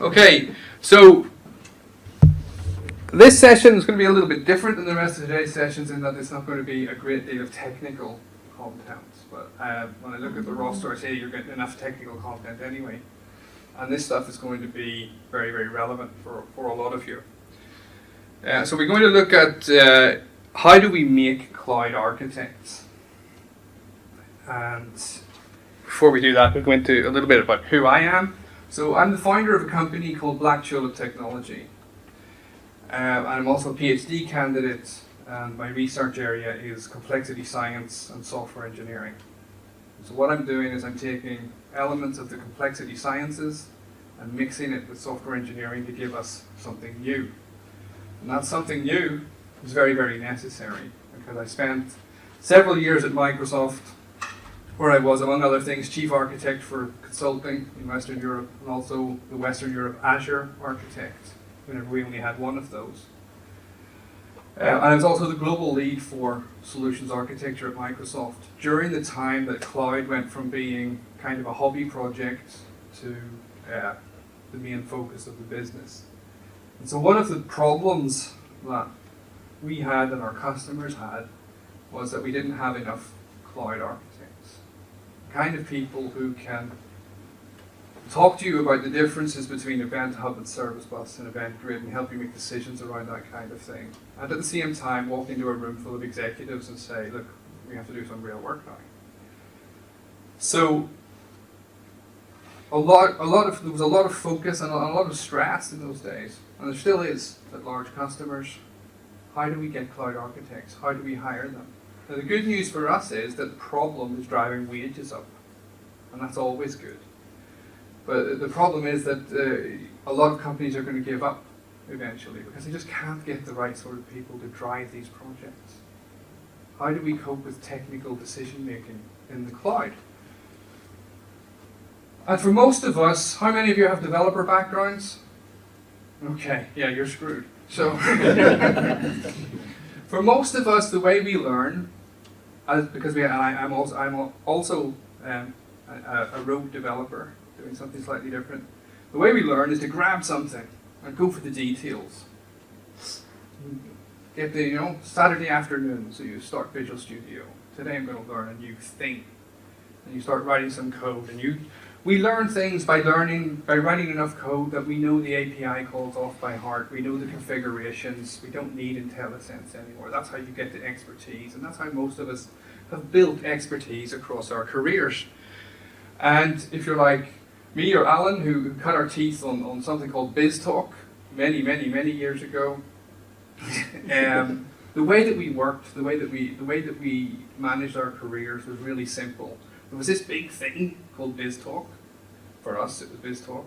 Okay, so this session is going to be a little bit different than the rest of today's sessions in that it's not going to be a great deal of technical content. But when I look at the roster, I say you're getting enough technical content anyway. And this stuff is going to be very, very relevant for a lot of you. So we're going to look at how do we make cloud architects. And before we do that, we'll go into a little bit about who I am. So I'm the founder of a company called Black Tulip Technology. I'm also a PhD candidate, and my research area is complexity science and software engineering. So what I'm doing is I'm taking elements of the complexity sciences and mixing it with software engineering to give us something new. And that something new is very, very necessary, because I spent several years at Microsoft, where I was, among other things, chief architect for consulting in Western Europe, and also the Western Europe Azure Architect, whenever we only had one of those. And I was also the global lead for solutions architecture at Microsoft during the time that cloud went from being kind of a hobby project to the main focus of the business. And so one of the problems that we had and our customers had was that we didn't have enough cloud architects. The kind of people who can talk to you about the differences between Event Hub and Service Bus and Event Grid and help you make decisions around that kind of thing. And at the same time, walk into a room full of executives and say, look, we have to do some real work now. So there was a lot of focus and a lot of stress in those days, and there still is at large customers. How do we get cloud architects? How do we hire them? Now the good news for us is that the problem is driving wages up, and that's always good. But the problem is that a lot of companies are going to give up eventually because they just can't get the right sort of people to drive these projects. How do we cope with technical decision making in the cloud? And for most of us, how many of you have developer backgrounds? Okay, yeah, you're screwed. So, for most of us, the way we learn, because I'm also a rogue developer, doing something slightly different. The way we learn is to grab something and go for the details. Get the, Saturday afternoon, so you start Visual Studio. Today I'm going to learn a new thing. And you start writing some code. And we learn things by writing enough code that we know the API calls off by heart. We know the configurations. We don't need IntelliSense anymore. That's how you get the expertise. And that's how most of us have built expertise across our careers. And if you're like me or Alan, who cut our teeth on something called BizTalk many, many, many years ago, the way that we worked, the way that we managed our careers was really simple. There was this big thing called BizTalk. For us, it was BizTalk,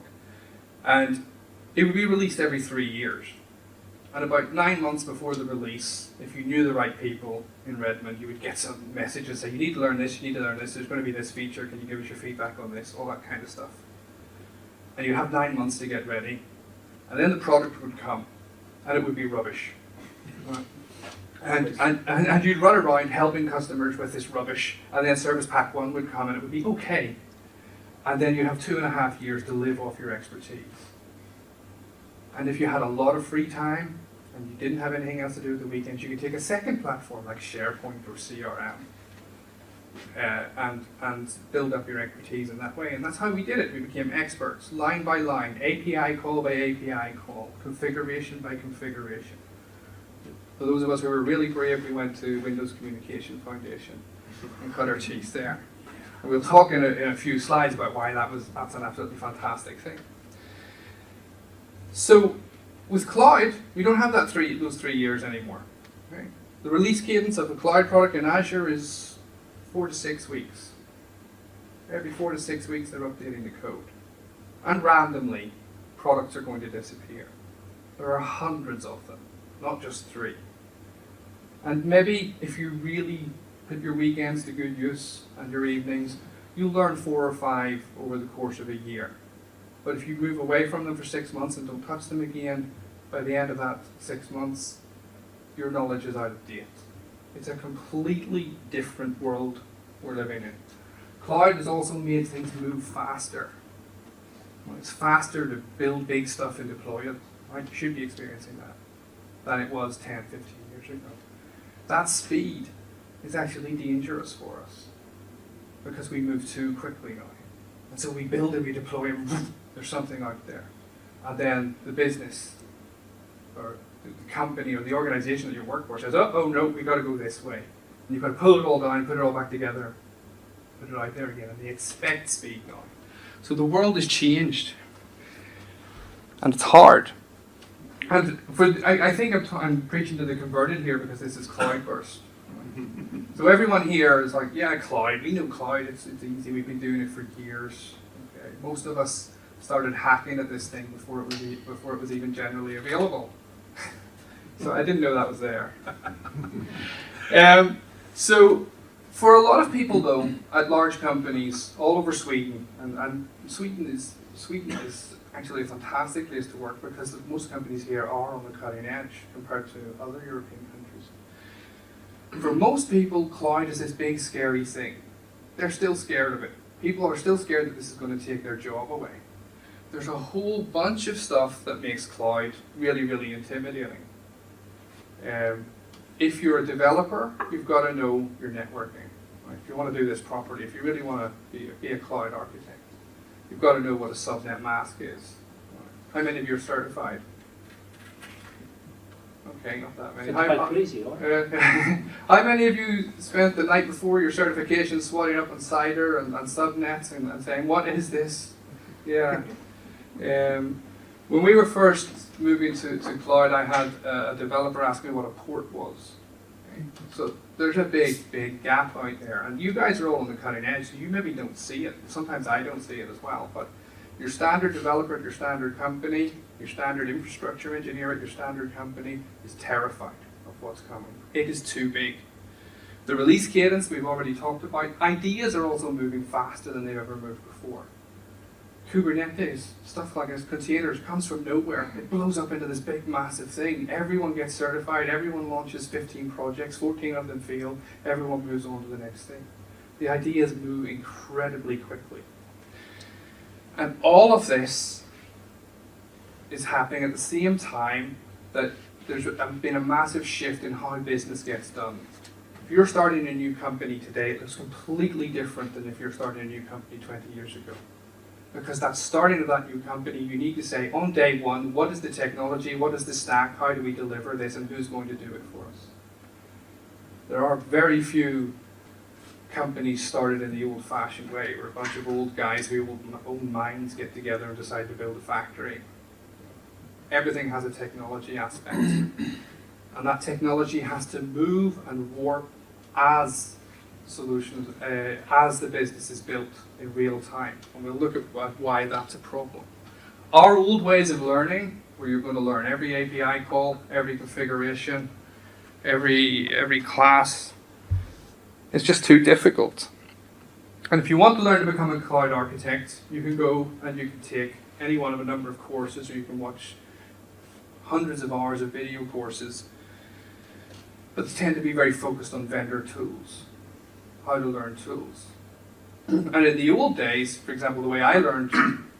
and it would be released every 3 years. And about 9 months before the release, if you knew the right people in Redmond, you would get some messages saying, you need to learn this, you need to learn this, there's going to be this feature, can you give us your feedback on this, all that kind of stuff. And you'd have 9 months to get ready. And then the product would come, and it would be rubbish. And you'd run around helping customers with this rubbish, and then Service Pack 1 would come, and it would be okay. And then you'd have 2.5 years to live off your expertise. And if you had a lot of free time, and you didn't have anything else to do at the weekends, you could take a second platform like SharePoint or CRM and build up your expertise in that way. And that's how we did it. We became experts, line by line, API call by API call, configuration by configuration. For those of us who were really brave, we went to Windows Communication Foundation and cut our teeth there. And we'll talk in a few slides about why that's an absolutely fantastic thing. So, with cloud, we don't have those 3 years anymore. Okay? The release cadence of a cloud product in Azure is 4 to 6 weeks. Every 4 to 6 weeks they're updating the code. And randomly, products are going to disappear. There are hundreds of them, not just 3. And maybe if you really put your weekends to good use and your evenings, you'll learn 4 or 5 over the course of a year. But if you move away from them for 6 months and don't touch them again, by the end of that 6 months, your knowledge is out of date. It's a completely different world we're living in. Cloud has also made things move faster. Well, it's faster to build big stuff and deploy it. Right? You should be experiencing that than it was 10, 15 years ago. That speed is actually dangerous for us because we move too quickly now. And so we build and we deploy and there's something out there. And then the business or the company or the organization that you work for says, oh no, we got to go this way. And you've got to pull it all down, put it all back together, put it out there again. And they expect speed now. So the world has changed. And it's hard. And I think I'm preaching to the converted here because this is cloudburst. So everyone here is like, yeah, cloud. We know cloud. It's easy. We've been doing it for years. Okay. Most of us started hacking at this thing before it was even generally available. So I didn't know that was there. So for a lot of people, though, at large companies all over Sweden, and Sweden is actually a fantastic place to work because most companies here are on the cutting edge compared to other European countries. For most people, cloud is this big scary thing. They're still scared of it. People are still scared that this is going to take their job away. There's a whole bunch of stuff that makes cloud really, really intimidating. If you're a developer, you've got to know your networking. Right? If you want to do this properly, if you really want to be a cloud architect, you've got to know what a subnet mask is. How many of you are certified? Okay, not that many. How many of you spent the night before your certification swatting up on cider and subnets and saying, what is this? Yeah. When we were first moving to cloud, I had a developer ask me what a port was. Okay? So there's a big gap out there. And you guys are all on the cutting edge, so you maybe don't see it. Sometimes I don't see it as well. But your standard developer at your standard company, your standard infrastructure engineer at your standard company is terrified of what's coming. It is too big. The release cadence we've already talked about. Ideas are also moving faster than they've ever moved before. Kubernetes, stuff like this, containers, comes from nowhere. It blows up into this big, massive thing. Everyone gets certified. Everyone launches 15 projects. 14 of them fail. Everyone moves on to the next thing. The ideas move incredibly quickly. And all of this is happening at the same time that there's been a massive shift in how business gets done. If you're starting a new company today, it looks completely different than if you're starting a new company 20 years ago. Because that starting of that new company, you need to say, on day one, what is the technology, what is the stack, how do we deliver this, and who's going to do it for us? There are very few companies started in the old-fashioned way, where a bunch of old guys who own mines get together and decide to build a factory. Everything has a technology aspect. And that technology has to move and warp as solutions, as the business is built in real time. And we'll look at why that's a problem. Our old ways of learning, where you're going to learn every API call, every configuration, every class, it's just too difficult. And if you want to learn to become a cloud architect, you can go and you can take any one of a number of courses, or you can watch hundreds of hours of video courses, but they tend to be very focused on vendor tools, how to learn tools. And in the old days, for example, the way I learned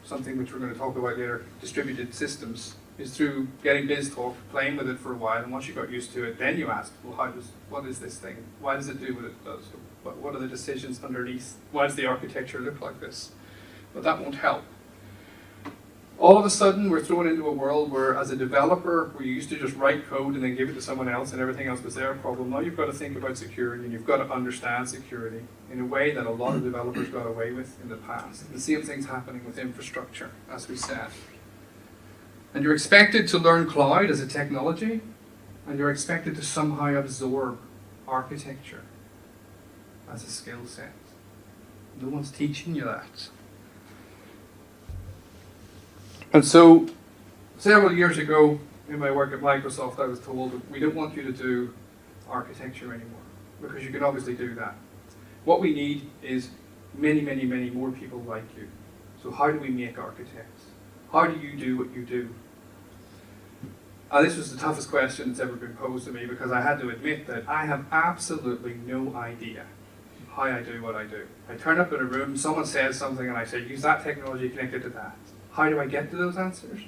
something which we're going to talk about later, distributed systems, is through getting BizTalk, playing with it for a while, and once you got used to it, then you ask, well, what is this thing? Why does it do what it does? What are the decisions underneath? Why does the architecture look like this? But that won't help. All of a sudden, we're thrown into a world where, as a developer, where you used to just write code and then give it to someone else and everything else was their problem, now you've got to think about security and you've got to understand security in a way that a lot of developers got away with in the past. The same thing's happening with infrastructure, as we said. And you're expected to learn cloud as a technology, and you're expected to somehow absorb architecture as a skill set. No one's teaching you that. And so, several years ago, in my work at Microsoft, I was told that we don't want you to do architecture anymore, because you can obviously do that. What we need is many, many, many more people like you. So how do we make architects? How do you do what you do? This was the toughest question that's ever been posed to me, because I had to admit that I have absolutely no idea how I do what I do. I turn up in a room, someone says something, and I say, use that technology connected to that. How do I get to those answers?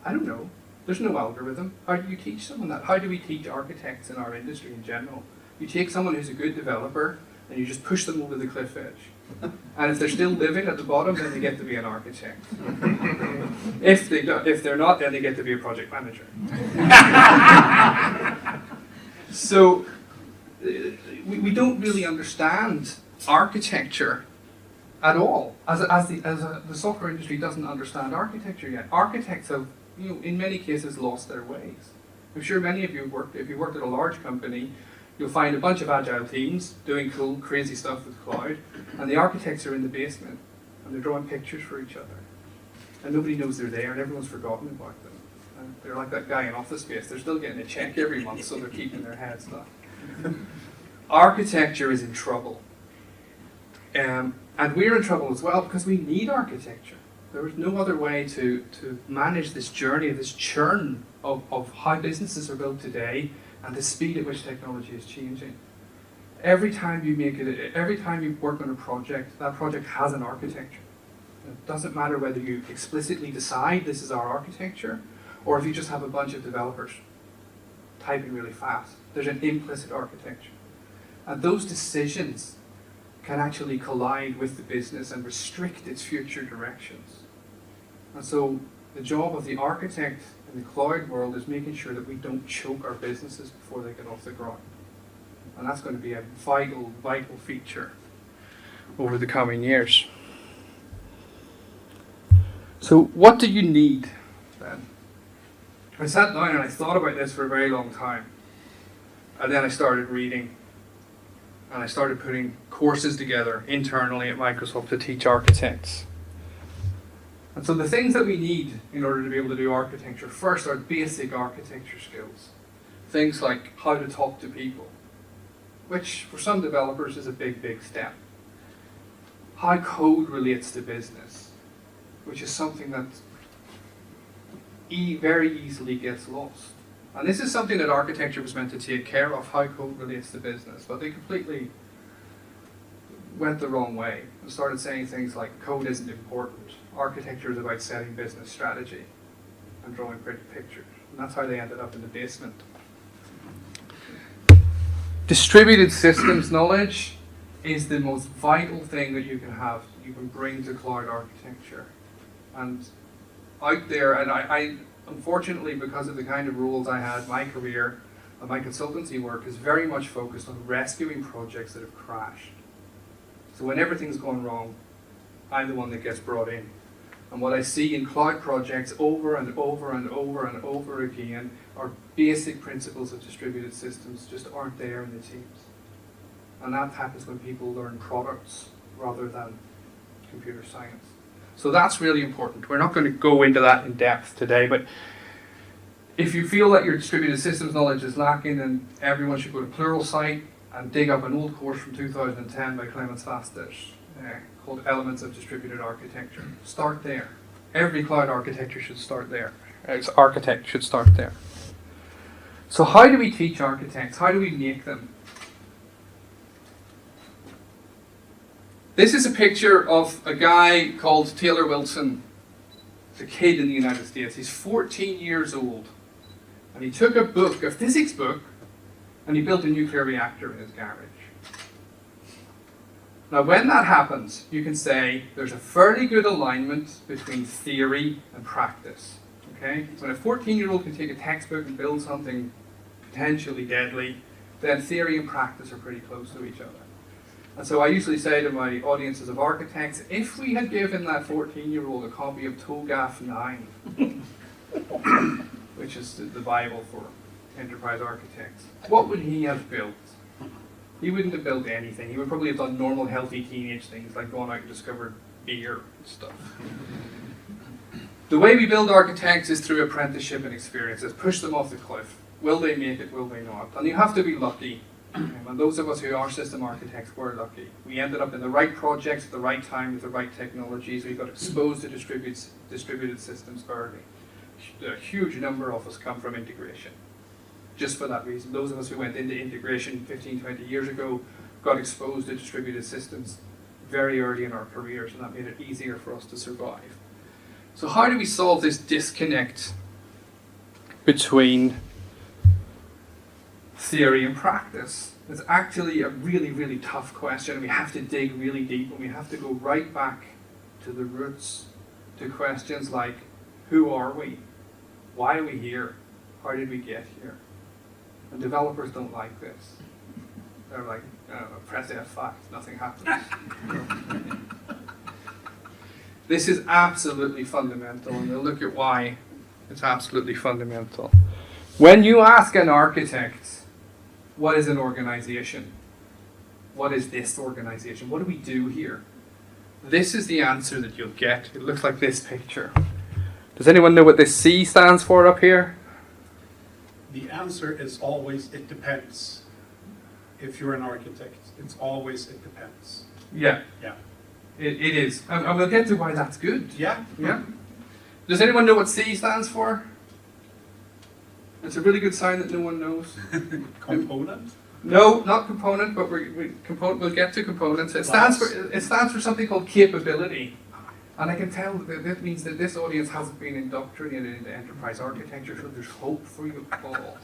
I don't know. There's no algorithm. How do you teach someone that? How do we teach architects in our industry in general? You take someone who's a good developer and you just push them over the cliff edge. And if they're still living at the bottom, then they get to be an architect. If they're not, then they get to be a project manager. So we don't really understand architecture at all, as the software industry doesn't understand architecture yet. Architects have, in many cases, lost their ways. I'm sure many of you if you worked at a large company, you'll find a bunch of agile teams doing cool, crazy stuff with cloud, and the architects are in the basement, and they're drawing pictures for each other. And nobody knows they're there, and everyone's forgotten about them. And they're like that guy in Office Space. They're still getting a check every month, so they're keeping their heads down. Architecture is in trouble. And we're in trouble as well because we need architecture. There is no other way to manage this journey, this churn of how businesses are built today and the speed at which technology is changing. Every time you work on a project, that project has an architecture. It doesn't matter whether you explicitly decide this is our architecture or if you just have a bunch of developers typing really fast. There's an implicit architecture. And those decisions can actually collide with the business and restrict its future directions. And so the job of the architect in the cloud world is making sure that we don't choke our businesses before they get off the ground. And that's going to be a vital, vital feature over the coming years. So what do you need then? I sat down and I thought about this for a very long time. And then I started reading. And I started putting courses together internally at Microsoft to teach architects. And so the things that we need in order to be able to do architecture first are basic architecture skills. Things like how to talk to people, which for some developers is a big, big step. How code relates to business, which is something that very easily gets lost. And this is something that architecture was meant to take care of, how code relates to business, but they completely went the wrong way and started saying things like code isn't important. Architecture is about setting business strategy and drawing pretty pictures. And that's how they ended up in the basement. Distributed systems knowledge is the most vital thing that you can have, you can bring to cloud architecture. And out there, and I unfortunately, because of the kind of roles I had, my career and my consultancy work is very much focused on rescuing projects that have crashed. So when everything's gone wrong, I'm the one that gets brought in. And what I see in cloud projects over and over and over and over again are basic principles of distributed systems just aren't there in the teams. And that happens when people learn products rather than computer science. So that's really important. We're not going to go into that in depth today, but if you feel that your distributed systems knowledge is lacking, then everyone should go to Pluralsight and dig up an old course from 2010 by Clemens Vastas called Elements of Distributed Architecture. Start there. Every cloud architecture should start there. Architect should start there. So how do we teach architects? How do we make them? This is a picture of a guy called Taylor Wilson. He's a kid in the United States. He's 14 years old. And he took a book, a physics book, and he built a nuclear reactor in his garage. Now when that happens, you can say there's a fairly good alignment between theory and practice. Okay? So when a 14-year-old can take a textbook and build something potentially deadly, then theory and practice are pretty close to each other. And so I usually say to my audiences of architects, if we had given that 14-year-old a copy of TOGAF 9, which is the Bible for enterprise architects, what would he have built? He wouldn't have built anything. He would probably have done normal, healthy teenage things like gone out and discovered beer and stuff. The way we build architects is through apprenticeship and experiences. Push them off the cliff. Will they make it? Will they not? And you have to be lucky. And those of us who are system architects were lucky. We ended up in the right projects at the right time with the right technologies. We got exposed to distributed systems early. A huge number of us come from integration. Just for that reason. Those of us who went into integration 15, 20 years ago got exposed to distributed systems very early in our careers, and that made it easier for us to survive. So how do we solve this disconnect between theory and practice? It's actually a really, really tough question. We have to dig really deep, and we have to go right back to the roots, to questions like, who are we? Why are we here? How did we get here? And developers don't like this. They're like, press F5, nothing happens. This is absolutely fundamental, and we'll look at why it's absolutely fundamental. When you ask an architect, what is an organization? What is this organization? What do we do here? This is the answer that you'll get. It looks like this picture. Does anyone know what this C stands for up here? The answer is always, it depends. If you're an architect, it's always, it depends. Yeah. Yeah. It is. And we'll get to why that's good. Yeah. Yeah. Does anyone know what C stands for? It's a really good sign that no one knows. Component? No, not component, but we'll get to components. It stands for something called capability. And I can tell that means that this audience hasn't been indoctrinated into enterprise architecture, so there's hope for you all.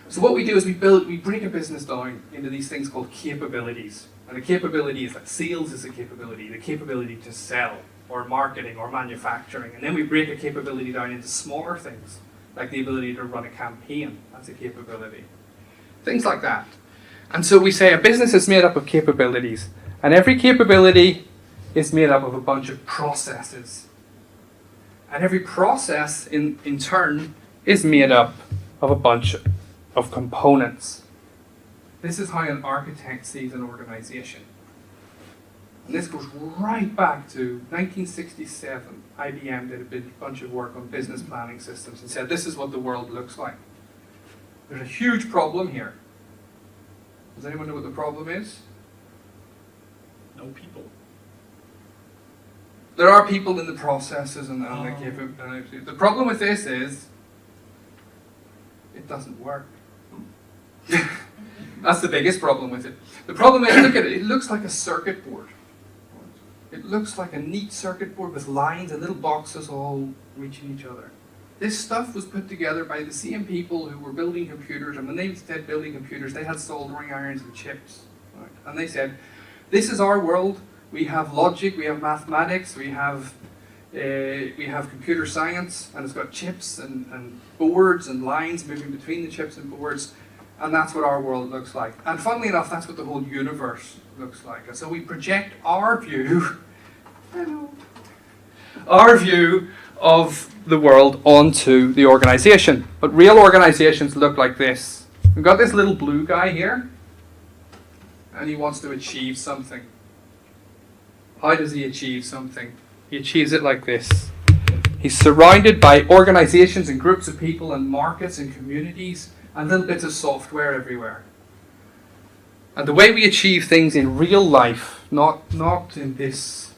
So what we do is we break a business down into these things called capabilities. And the capability is like sales is a capability, the capability to sell, or marketing, or manufacturing. And then we break a capability down into smaller things, like the ability to run a campaign. That's a capability. Things like that. And so we say a business is made up of capabilities, and every capability is made up of a bunch of processes. And every process in turn is made up of a bunch of components. This is how an architect sees an organization. And this goes right back to 1967. IBM did a bunch of work on business planning systems and said, this is what the world looks like. There's a huge problem here. Does anyone know what the problem is? No people. There are people in the processes and the capabilities. The problem with this is, it doesn't work. That's the biggest problem with it. The problem is, look at it, it looks like a circuit board. It looks like a neat circuit board with lines and little boxes all reaching each other. This stuff was put together by the same people who were building computers, and when they said building computers, they had soldering irons and chips. Right? And they said, this is our world. We have logic, we have mathematics, we have computer science, and it's got chips and boards and lines moving between the chips and boards. And that's what our world looks like. And funnily enough, that's what the whole universe looks like. And so we project our view, of the world onto the organization. But real organizations look like this. We've got this little blue guy here, and he wants to achieve something. How does he achieve something? He achieves it like this. He's surrounded by organizations and groups of people and markets and communities and little bits of software everywhere. And the way we achieve things in real life, not in this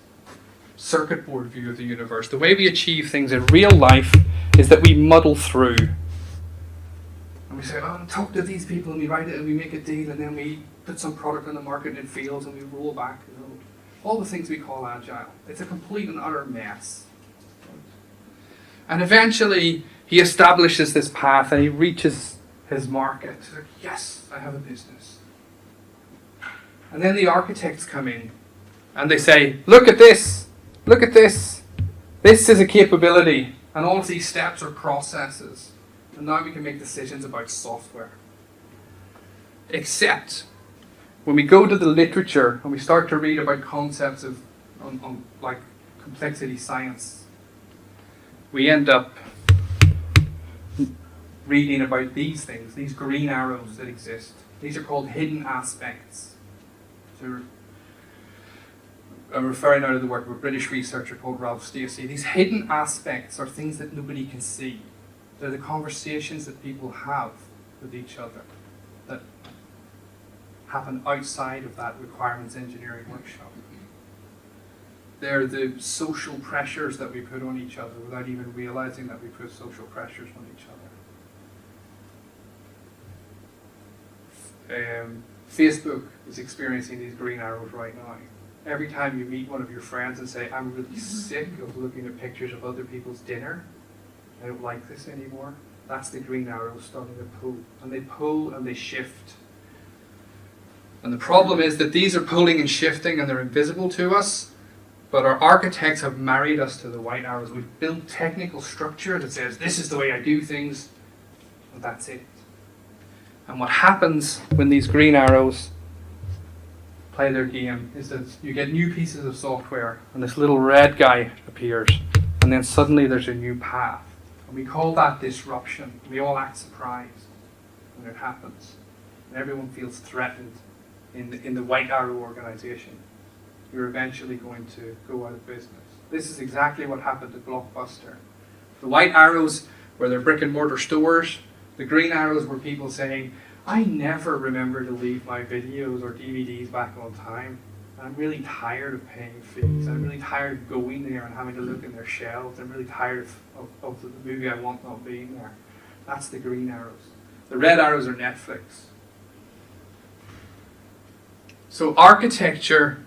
circuit board view of the universe, the way we achieve things in real life is that we muddle through. And we say, oh, talk to these people, and we write it and we make a deal, and then we put some product on the market and it fails and we roll back. All the things we call agile. It's a complete and utter mess. And eventually he establishes this path and he reaches his market. He's like, yes, I have a business. And then the architects come in and they say, look at this, look at this. This is a capability, and all of these steps are processes. And now we can make decisions about software. Except when we go to the literature and we start to read about concepts of like complexity science, we end up reading about these things, these green arrows that exist. These are called hidden aspects. So I'm referring now to the work of a British researcher called Ralph Stacey. These hidden aspects are things that nobody can see. They're the conversations that people have with each other that happen outside of that requirements engineering workshop. They're the social pressures that we put on each other without even realizing that we put social pressures on each other. Facebook is experiencing these green arrows right now. every time you meet one of your friends and say, I'm really sick of looking at pictures of other people's dinner, I don't like this anymore, that's the green arrow starting to pull. And they pull and they shift. And the problem is that these are pulling and shifting and they're invisible to us, but our architects have married us to the white arrows. We've built technical structure that says, this is the way I do things, and that's it. And what happens when these green arrows play their game is that you get new pieces of software and this little red guy appears, and then suddenly there's a new path. And we call that disruption. We all act surprised when it happens. And everyone feels threatened in the white arrow organization. You're eventually going to go out of business. This is exactly what happened to Blockbuster. The white arrows were their brick and mortar stores. The green arrows were people saying, I never remember to leave my videos or DVDs back on time. I'm really tired of paying fees. I'm really tired of going there and having to look in their shelves. I'm really tired of the movie I want not being there. That's the green arrows. The red arrows are Netflix. So architecture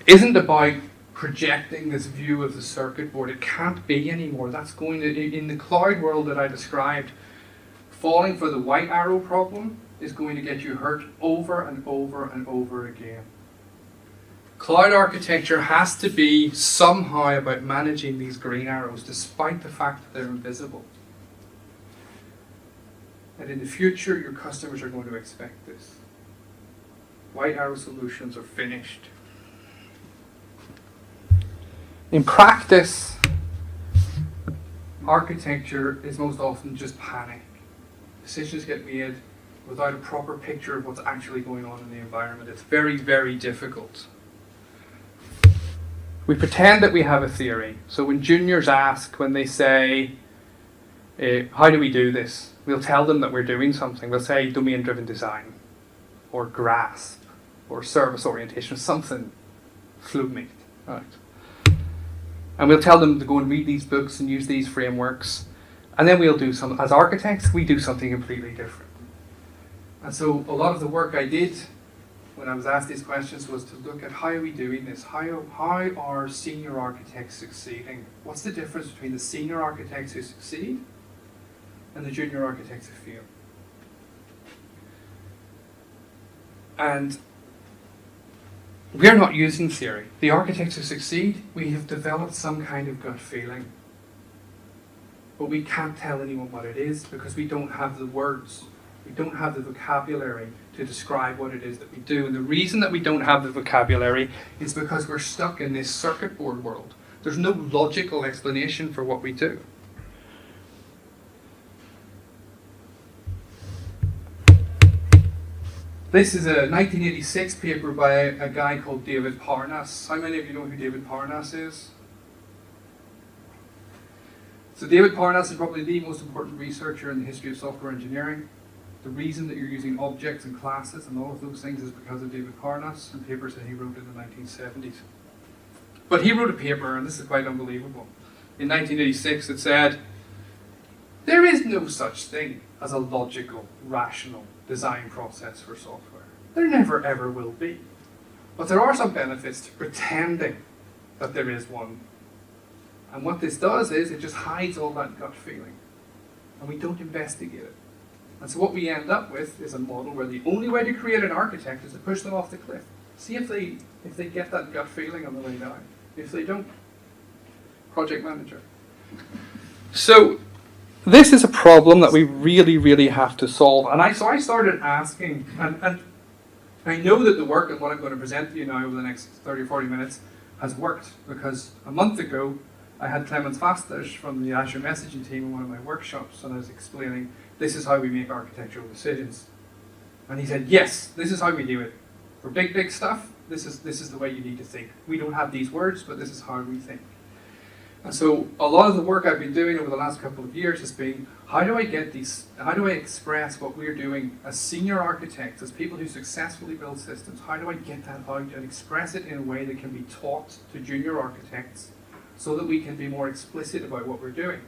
isn't about projecting this view of the circuit board. It can't be anymore. That's going to, in the cloud world that I described, falling for the white arrow problem is going to get you hurt over and over and over again. Cloud architecture has to be somehow about managing these green arrows, despite the fact that they're invisible. And in the future, your customers are going to expect this. White arrow solutions are finished. In practice, architecture is most often just panic. Decisions get made without a proper picture of what's actually going on in the environment. It's very, very difficult. We pretend that we have a theory. So when juniors ask, when they say, how do we do this? We'll tell them that we're doing something. We'll say domain-driven design, or GRASP, or service orientation, something fluid, right? And we'll tell them to go and read these books and use these frameworks. And then we'll do some, as architects, we do something completely different. And so a lot of the work I did when I was asked these questions was to look at how are we doing this? How are senior architects succeeding? What's the difference between the senior architects who succeed and the junior architects who fail? And we're not using theory. The architects who succeed, we have developed some kind of gut feeling. But we can't tell anyone what it is because we don't have the words. We don't have the vocabulary to describe what it is that we do. And the reason that we don't have the vocabulary is because we're stuck in this circuit board world. There's no logical explanation for what we do. This is a 1986 paper by a guy called David Parnas. How many of you know who David Parnas is? So David Parnas is probably the most important researcher in the history of software engineering. The reason that you're using objects and classes and all of those things is because of David Parnas and papers that he wrote in the 1970s. But he wrote a paper, and this is quite unbelievable. In 1986 it said, there is no such thing as a logical, rational design process for software. There never ever will be. But there are some benefits to pretending that there is one. And what this does is it just hides all that gut feeling. And we don't investigate it. And so what we end up with is a model where the only way to create an architect is to push them off the cliff. See if they get that gut feeling on the way down. If they don't, project manager. So this is a problem that we really, really have to solve. And so I started asking, and I know that the work and what I'm going to present to you now over the next 30 or 40 minutes has worked, because a month ago I had Clemens Fastas from the Azure messaging team in one of my workshops, and I was explaining this is how we make architectural decisions. And he said, yes, this is how we do it. For big stuff, this is the way you need to think. We don't have these words, but this is how we think. And so a lot of the work I've been doing over the last couple of years has been, how do I express what we're doing as senior architects, as people who successfully build systems? How do I get that out and express it in a way that can be taught to junior architects so that we can be more explicit about what we're doing?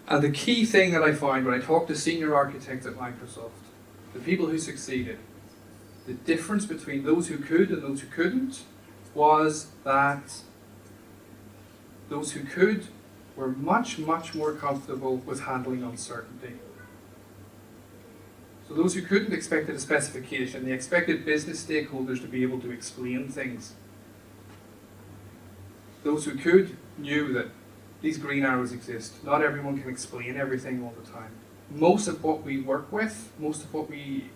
And the key thing that I find when I talk to senior architects at Microsoft, the people who succeeded, The difference between those who could and those who couldn't was that those who could were much, much more comfortable with handling uncertainty. So those who couldn't expected a specification. They expected business stakeholders to be able to explain things. Those who could knew that these green arrows exist. Not everyone can explain everything all the time. Most of what we work with, most of what we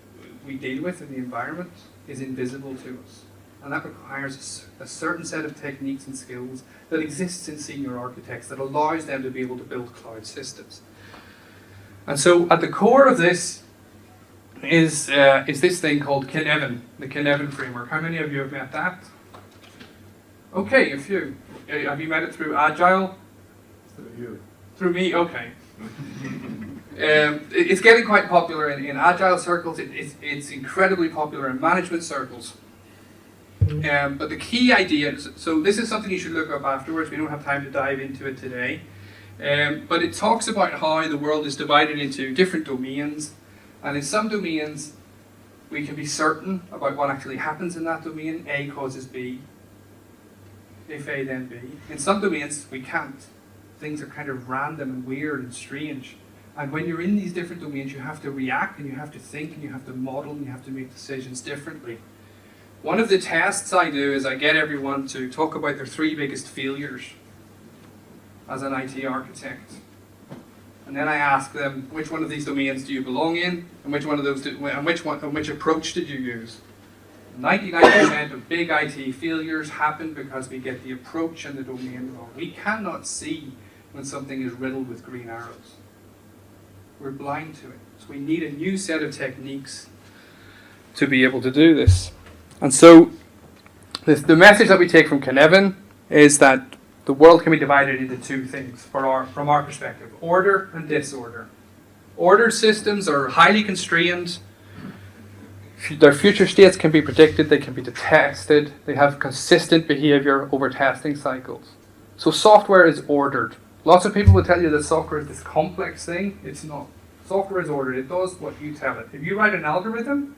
deal with in the environment is invisible to us. And that requires a certain set of techniques and skills that exists in senior architects that allows them to be able to build cloud systems. And so at the core of this is this thing called Cynefin, the Cynefin framework. How many of you have met that? Okay, a few. Have you met it through Agile? Through you. Through me? Okay. It's getting quite popular in Agile circles. It's incredibly popular in management circles. But the key idea, so this is something you should look up afterwards. We don't have time to dive into it today. But it talks about how the world is divided into different domains. And in some domains, we can be certain about what actually happens in that domain. A causes B. If A, then B. In some domains, we can't. Things are kind of random and weird and strange. And when you're in these different domains, you have to react and you have to think and you have to model and you have to make decisions differently. One of the tests I do is I get everyone to talk about their 3 biggest failures as an IT architect. And then I ask them, which one of these domains do you belong in, and which one of those which approach did you use? 99% of big IT failures happen because we get the approach and the domain wrong. We cannot see when something is riddled with green arrows. We're blind to it. So we need a new set of techniques to be able to do this. And so the message that we take from Cynefin is that the world can be divided into 2 things from our perspective: order and disorder. Ordered systems are highly constrained. Their future states can be predicted, they can be tested, they have consistent behavior over testing cycles. So software is ordered. Lots of people will tell you that software is this complex thing. It's not. Software is ordered. It does what you tell it. If you write an algorithm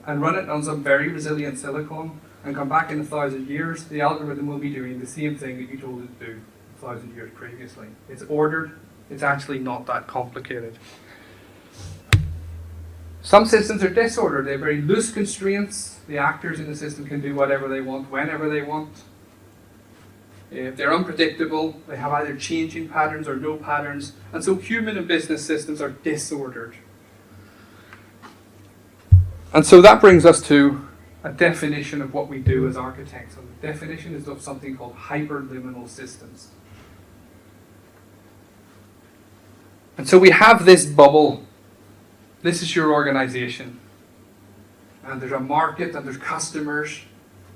and run it on some very resilient silicon and come back in 1,000 years, the algorithm will be doing the same thing that you told it to do 1,000 years previously. It's ordered. It's actually not that complicated. Some systems are disordered. They have very loose constraints. The actors in the system can do whatever they want, whenever they want. If they're unpredictable, they have either changing patterns or no patterns. And so human and business systems are disordered. And so that brings us to a definition of what we do as architects. And the definition is of something called hyperliminal systems. And so we have this bubble. This is your organization. And there's a market, and there's customers,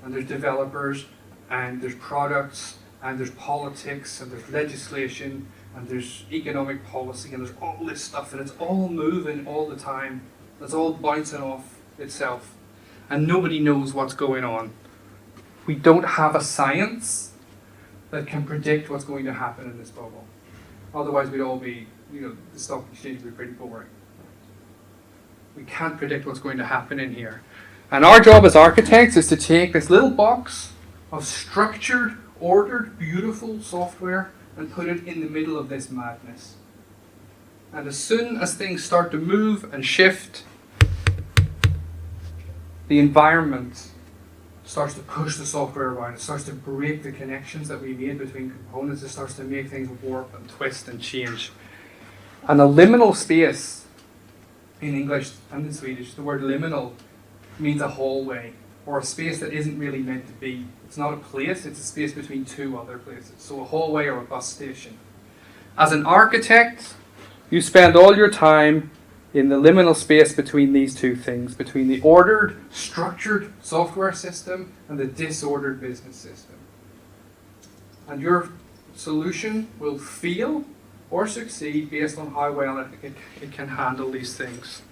and there's developers, and there's products, and there's politics, and there's legislation, and there's economic policy, and there's all this stuff, and it's all moving all the time. It's all bouncing off itself. And nobody knows what's going on. We don't have a science that can predict what's going to happen in this bubble. Otherwise we'd all be, the stock exchange would be pretty boring. We can't predict what's going to happen in here. And our job as architects is to take this little box of structured, ordered, beautiful software and put it in the middle of this madness. And as soon as things start to move and shift, the environment starts to push the software around. It starts to break the connections that we made between components. It starts to make things warp and twist and change. And a liminal space, in English and in Swedish, the word liminal means a hallway, or a space that isn't really meant to be. It's not a place, it's a space between 2 other places. So a hallway or a bus station. As an architect, you spend all your time in the liminal space between these 2 things, between the ordered, structured software system and the disordered business system. And your solution will fail or succeed based on how well it can handle these things.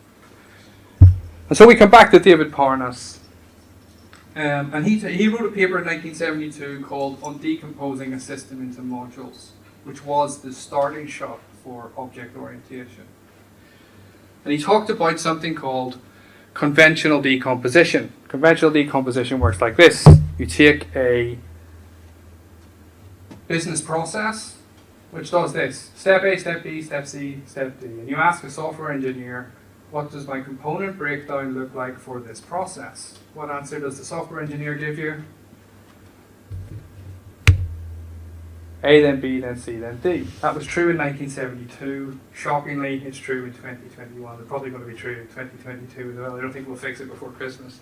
And so we come back to David Parnas. And he wrote a paper in 1972 called On Decomposing a System into Modules, which was the starting shot for object orientation. And he talked about something called conventional decomposition. Conventional decomposition works like this. You take a business process which does this: step A, step B, step C, step D. And you ask a software engineer, what does my component breakdown look like for this process? What answer does the software engineer give you? A, then B, then C, then D. That was true in 1972. Shockingly, it's true in 2021. It's probably going to be true in 2022 as well. I don't think we'll fix it before Christmas.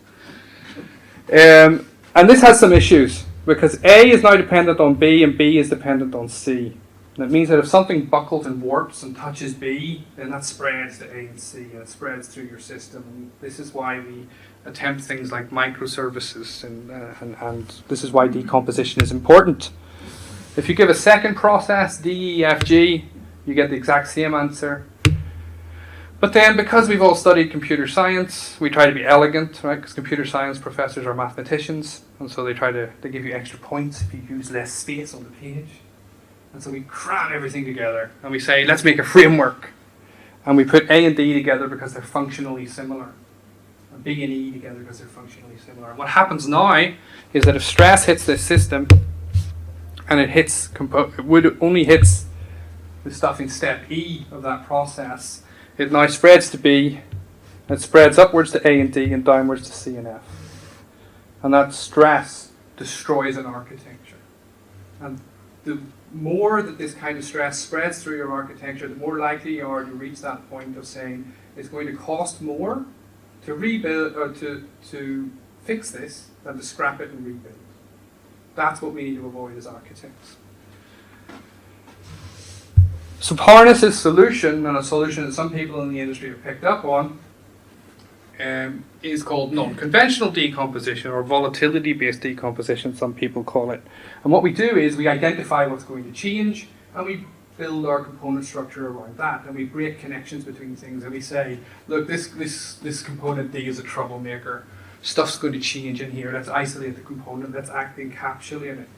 And this has some issues, because A is now dependent on B and B is dependent on C. And it means that if something buckles and warps and touches B, then that spreads to A and C, and it spreads through your system. And this is why we attempt things like microservices, and this is why decomposition is important. If you give a second process, D, E, F, G, you get the exact same answer. But then, because we've all studied computer science, we try to be elegant, right? Because computer science professors are mathematicians, and so they give you extra points if you use less space on the page. And so we cram everything together, and we say, let's make a framework. And we put A and D together because they're functionally similar. And B and E together because they're functionally similar. And what happens now is that if stress hits this system, and it only hits the stuff in step E of that process, it now spreads to B, it spreads upwards to A and D and downwards to C and F. And that stress destroys an architecture. And the more that this kind of stress spreads through your architecture, the more likely you are to reach that point of saying it's going to cost more to rebuild or to fix this than to scrap it and rebuild. That's what we need to avoid as architects. So Parnas's solution, and a solution that some people in the industry have picked up on, is called non-conventional decomposition, or volatility-based decomposition, some people call it. And what we do is we identify what's going to change, and we build our component structure around that, and we break connections between things, and we say, look, this component D is a troublemaker. Stuff's going to change in here. Let's isolate the component. Let's encapsulate it.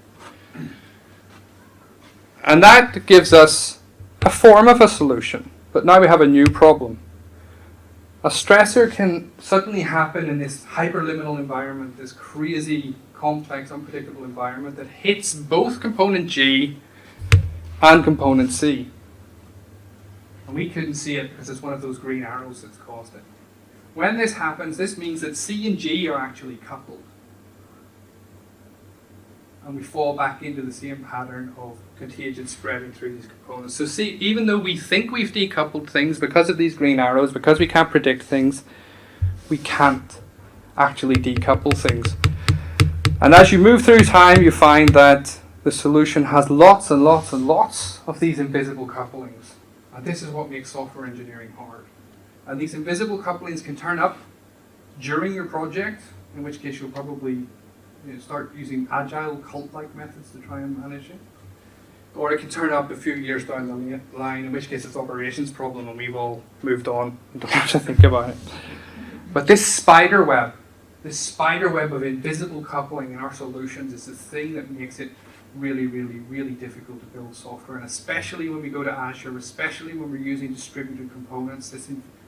And that gives us a form of a solution. But now we have a new problem. A stressor can suddenly happen in this hyperliminal environment, this crazy, complex, unpredictable environment that hits both component G and component C. And we couldn't see it because it's one of those green arrows that's caused it. When this happens, this means that C and G are actually coupled. And we fall back into the same pattern of contagion spreading through these components. So see, even though we think we've decoupled things because of these green arrows, because we can't predict things, we can't actually decouple things. And as you move through time, you find that the solution has lots and lots and lots of these invisible couplings. And this is what makes software engineering hard. And these invisible couplings can turn up during your project, in which case you'll probably start using agile cult-like methods to try and manage it. Or it can turn up a few years down the line, in which case it's an operations problem and we've all moved on and don't have to think about it. But this spider web of invisible coupling in our solutions is the thing that makes it really, really, really difficult to build software. And especially when we go to Azure, especially when we're using distributed components,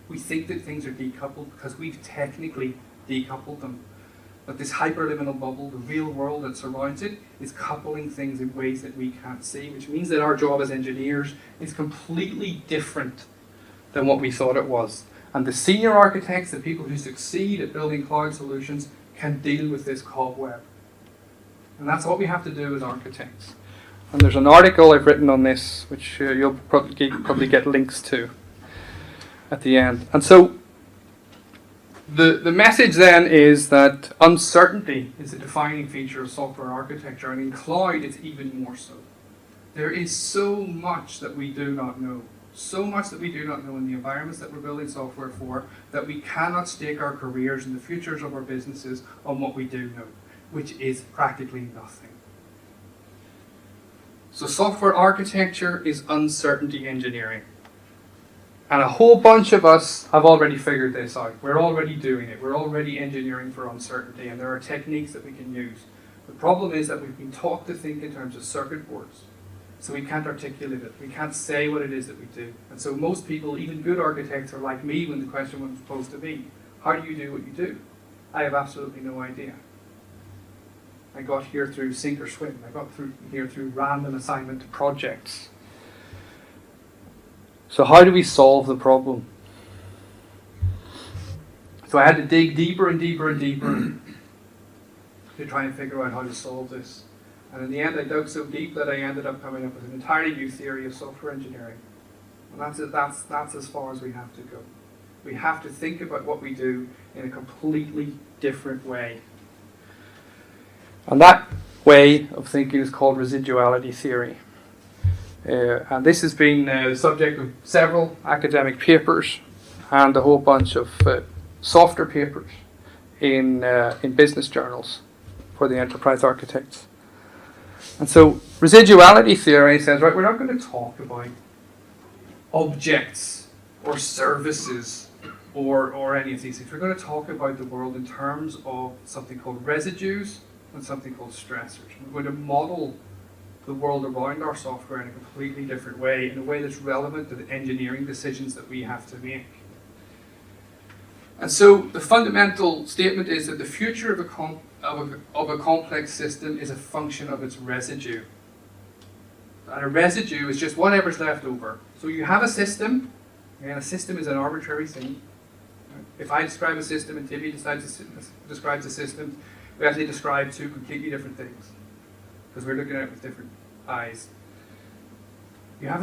we think that things are decoupled because we've technically decoupled them. But this hyperliminal bubble, the real world that surrounds it, is coupling things in ways that we can't see, which means that our job as engineers is completely different than what we thought it was. And the senior architects, the people who succeed at building cloud solutions, can deal with this cobweb. And that's what we have to do as architects. And there's an article I've written on this, which you'll probably get links to at the end. And so the message then is that uncertainty is a defining feature of software architecture, and in cloud it's even more so. There is so much that we do not know. So much that we do not know in the environments that we're building software for, that we cannot stake our careers and the futures of our businesses on what we do know, which is practically nothing. So software architecture is uncertainty engineering. And a whole bunch of us have already figured this out. We're already doing it. We're already engineering for uncertainty, and there are techniques that we can use. The problem is that we've been taught to think in terms of circuit boards. So we can't articulate it. We can't say what it is that we do. And so most people, even good architects, are like me when the question was posed to me. How do you do what you do? I have absolutely no idea. I got here through sink or swim. I got here through random assignment to projects. So how do we solve the problem? So I had to dig deeper and deeper and deeper to try and figure out how to solve this. And in the end, I dug so deep that I ended up coming up with an entirely new theory of software engineering. And that's as far as we have to go. We have to think about what we do in a completely different way. And that way of thinking is called residuality theory. And this has been the subject of several academic papers and a whole bunch of software papers in business journals for the enterprise architects. And so residuality theory says, right, we're not going to talk about objects or services or any of these things. We're going to talk about the world in terms of something called residues and something called stressors. We're going to model the world around our software in a completely different way, in a way that's relevant to the engineering decisions that we have to make. And so the fundamental statement is that the future of a complex system is a function of its residue. And a residue is just whatever's left over. So you have a system, and a system is an arbitrary thing. If I describe a system and Timmy describes a system, we actually describe two completely different things because we're looking at it with different eyes. When you have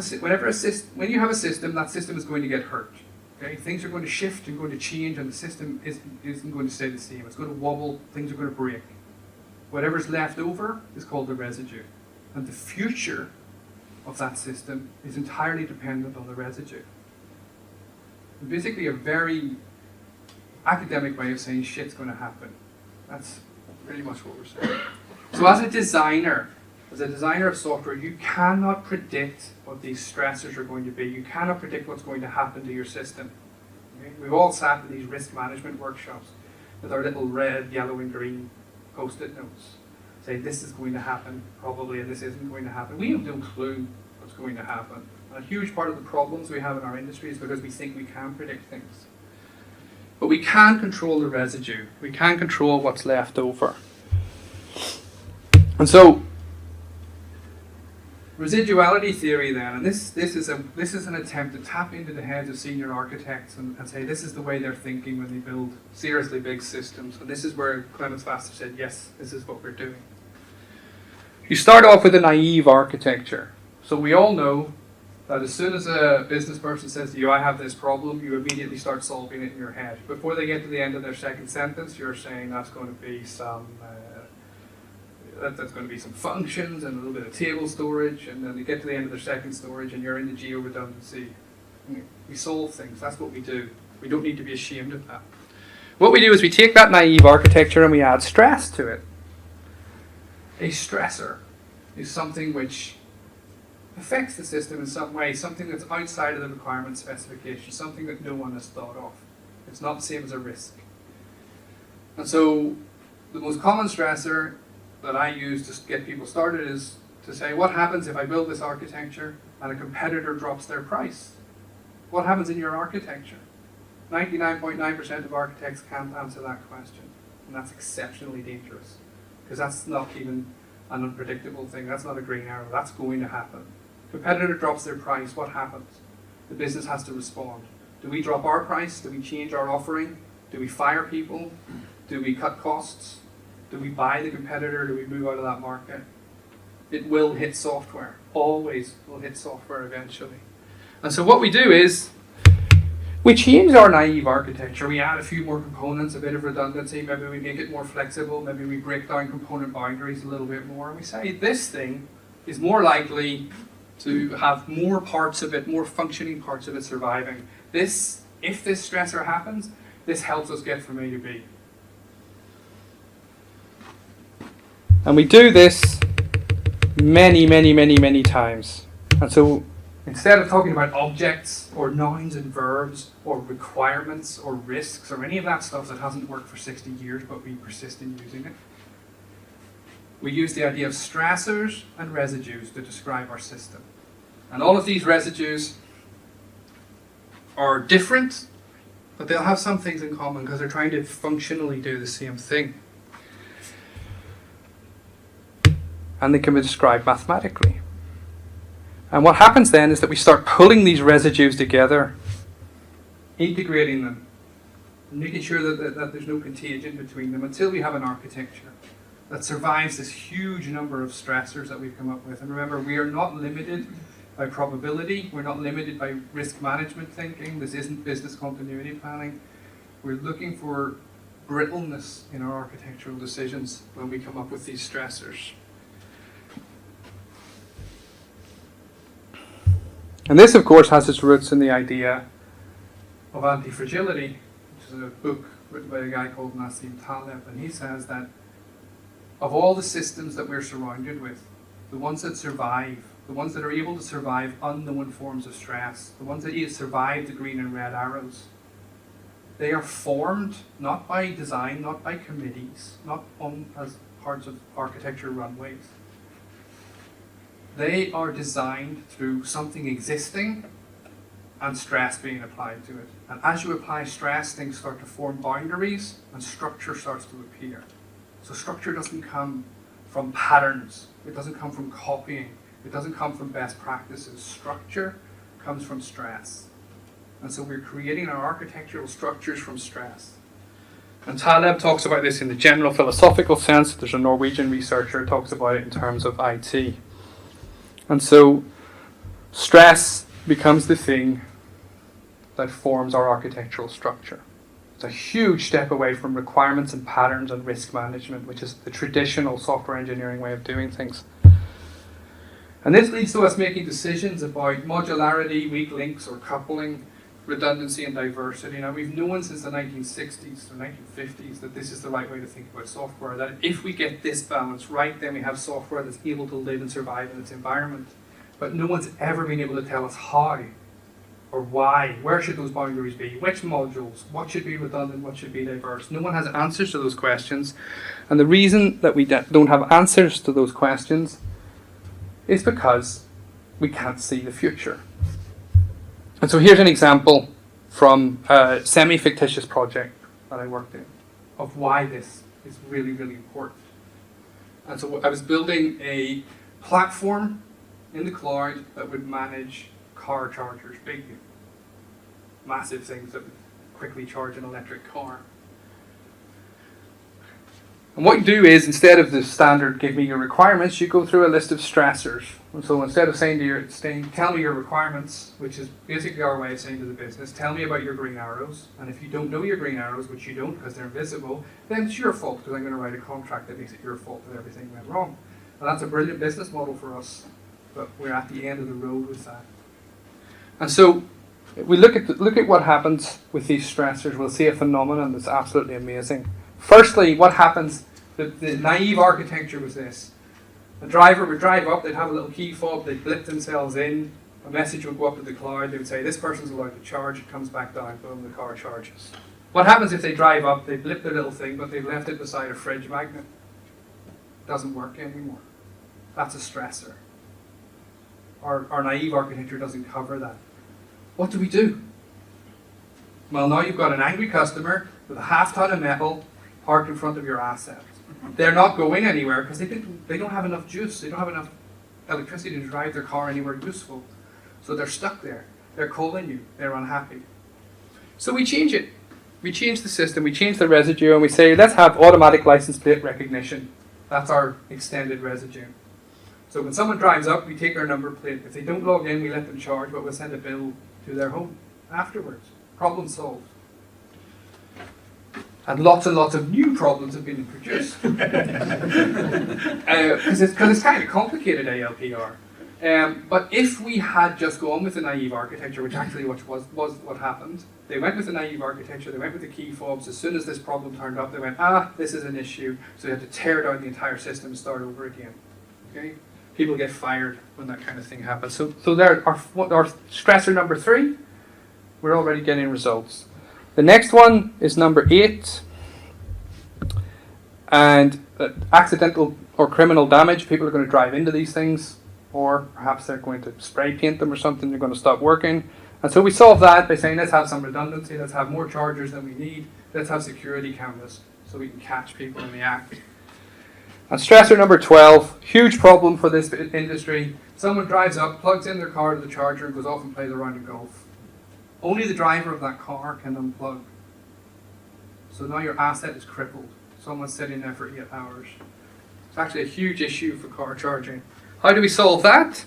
a system, that system is going to get hurt. Okay? Things are going to shift and going to change, and the system isn't going to stay the same. It's going to wobble, things are going to break. Whatever's left over is called the residue. And the future of that system is entirely dependent on the residue. And basically a very academic way of saying shit's going to happen. That's pretty much what we're saying. So as a designer of software, you cannot predict what these stressors are going to be. You cannot predict what's going to happen to your system. Okay? We've all sat in these risk management workshops with our little red, yellow, and green post-it notes, saying this is going to happen probably, and this isn't going to happen. We have no clue what's going to happen. And a huge part of the problems we have in our industry is because we think we can predict things. But we can control the residue. We can control what's left over. And so, residuality theory then, and this is an attempt to tap into the heads of senior architects and say this is the way they're thinking when they build seriously big systems. And this is where Clemens Vaster said, yes, this is what we're doing. You start off with a naive architecture. So we all know that as soon as a business person says to you, I have this problem, you immediately start solving it in your head. Before they get to the end of their second sentence, you're saying that's going to be some functions and a little bit of table storage, and then they get to the end of their second storage and you're in the geo-redundancy. We solve things, that's what we do. We don't need to be ashamed of that. What we do is we take that naive architecture and we add stress to it. A stressor is something which affects the system in some way, something that's outside of the requirement specification, something that no one has thought of. It's not the same as a risk. And so the most common stressor that I use to get people started is to say, what happens if I build this architecture and a competitor drops their price? What happens in your architecture? 99.9% of architects can't answer that question. And that's exceptionally dangerous, because that's not even an unpredictable thing. That's not a green arrow. That's going to happen. Competitor drops their price. What happens? The business has to respond. Do we drop our price? Do we change our offering? Do we fire people? Do we cut costs? Do we buy the competitor? Do we move out of that market? It will hit software. Always will hit software eventually. And so what we do is we change our naive architecture. We add a few more components, a bit of redundancy. Maybe we make it more flexible. Maybe we break down component boundaries a little bit more. And we say this thing is more likely to have more parts of it, more functioning parts of it surviving. If this stressor happens, this helps us get from A to B. And we do this many, many, many, many times. And so instead of talking about objects or nouns and verbs or requirements or risks or any of that stuff that hasn't worked for 60 years but we persist in using it, we use the idea of stressors and residues to describe our system. And all of these residues are different But they'll have some things in common because they're trying to functionally do the same thing. And they can be described mathematically. And what happens then is that we start pulling these residues together, integrating them, and making sure that there's no contagion between them until we have an architecture that survives this huge number of stressors that we've come up with. And remember, we are not limited by probability, we're not limited by risk management thinking, this isn't business continuity planning. We're looking for brittleness in our architectural decisions when we come up with these stressors. And this, of course, has its roots in the idea of Antifragility, which is a book written by a guy called Nassim Taleb, and he says that of all the systems that we're surrounded with, the ones that survive, the ones that are able to survive unknown forms of stress, the ones that survive the green and red arrows, they are formed not by design, not by committees, not as parts of architecture runways. They are designed through something existing and stress being applied to it. And as you apply stress, things start to form boundaries and structure starts to appear. So structure doesn't come from patterns. It doesn't come from copying. It doesn't come from best practices. Structure comes from stress. And so we're creating our architectural structures from stress. And Taleb talks about this in the general philosophical sense. There's a Norwegian researcher who talks about it in terms of IT. And so stress becomes the thing that forms our architectural structure. It's a huge step away from requirements and patterns and risk management, which is the traditional software engineering way of doing things. And this leads to us making decisions about modularity, weak links or coupling, redundancy and diversity. Now, we've known since the 1960s or 1950s that this is the right way to think about software, that if we get this balance right, then we have software that's able to live and survive in its environment. But no one's ever been able to tell us how or why. Where should those boundaries be? Which modules? What should be redundant? What should be diverse? No one has answers to those questions. And the reason that we don't have answers to those questions is because we can't see the future. And so here's an example from a semi-fictitious project that I worked in of why this is really, really important. And so I was building a platform in the cloud that would manage car chargers, big, massive things that would quickly charge an electric car. And what you do is, instead of the standard give me your requirements, you go through a list of stressors. And so instead of saying tell me your requirements, which is basically our way of saying to the business, tell me about your green arrows. And if you don't know your green arrows, which you don't because they're invisible, then it's your fault because I'm going to write a contract that makes it your fault that everything went wrong. And that's a brilliant business model for us, but we're at the end of the road with that. And so we look at what happens with these stressors. We'll see a phenomenon that's absolutely amazing. Firstly, what happens, the naive architecture was this. The driver would drive up, they'd have a little key fob, they'd blip themselves in, a message would go up to the cloud, they would say, this person's allowed to charge, it comes back down, boom, the car charges. What happens if they drive up, they blip their little thing, but they've left it beside a fridge magnet? It doesn't work anymore. That's a stressor. Our naive architecture doesn't cover that. What do we do? Well, now you've got an angry customer with a half-ton of metal parked in front of your asset. They're not going anywhere because they don't have enough juice. They don't have enough electricity to drive their car anywhere useful. So they're stuck there. They're calling you. They're unhappy. So we change it. We change the system. We change the residue and we say, let's have automatic license plate recognition. That's our extended residue. So when someone drives up, we take their number plate. If they don't log in, we let them charge, but we'll send a bill to their home afterwards. Problem solved. And lots of new problems have been introduced. Because it's kind of complicated, ALPR. But if we had just gone with the naive architecture, which actually was what happened, they went with the naive architecture, they went with the key fobs. As soon as this problem turned up, they went, this is an issue. So they had to tear down the entire system and start over again. Okay? People get fired when that kind of thing happens. So there, our stressor number 3, we're already getting results. The next one is number 8. And accidental or criminal damage. People are going to drive into these things, or perhaps they're going to spray paint them or something. They're going to stop working. And so we solve that by saying, let's have some redundancy, let's have more chargers than we need, let's have security cameras so we can catch people in the act. And stressor number 12, huge problem for this industry. Someone drives up, plugs in their car to the charger, and goes off and plays a round of golf. Only the driver of that car can unplug. So now your asset is crippled. Someone's sitting there for 8 hours. It's actually a huge issue for car charging. How do we solve that?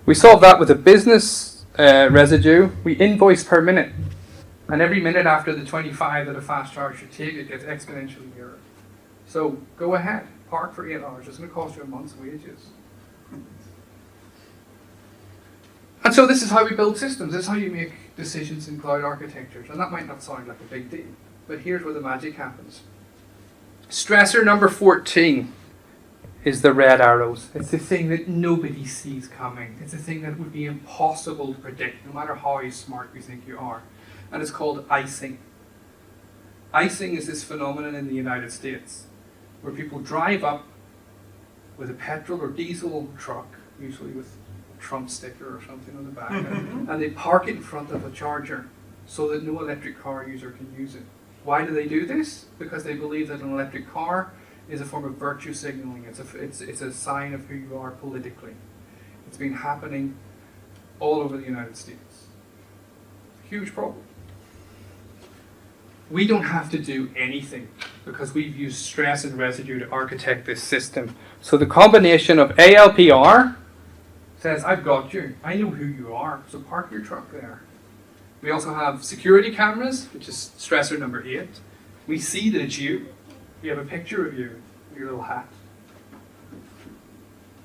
We solve that with a business residue. We invoice per minute. And every minute after the 25 that a fast charge should take, it gets exponentially nearer. So go ahead, park for 8 hours. It's going to cost you a month's wages. And so this is how we build systems. This is how you make decisions in cloud architectures. And that might not sound like a big deal, but here's where the magic happens. Stressor number 14 is the red arrows. It's the thing that nobody sees coming. It's the thing that would be impossible to predict, no matter how smart you think you are. And it's called icing. Icing is this phenomenon in the United States where people drive up with a petrol or diesel truck, usually with a Trump sticker or something on the back, and they park it in front of a charger so that no electric car user can use it. Why do they do this? Because they believe that an electric car is a form of virtue signaling. It's a sign of who you are politically. It's been happening all over the United States. Huge problem. We don't have to do anything because we've used stress and residue to architect this system. So the combination of ALPR says, I've got you. I know who you are, so park your truck there. We also have security cameras, which is stressor number 8. We see that it's you. We have a picture of you with your little hat.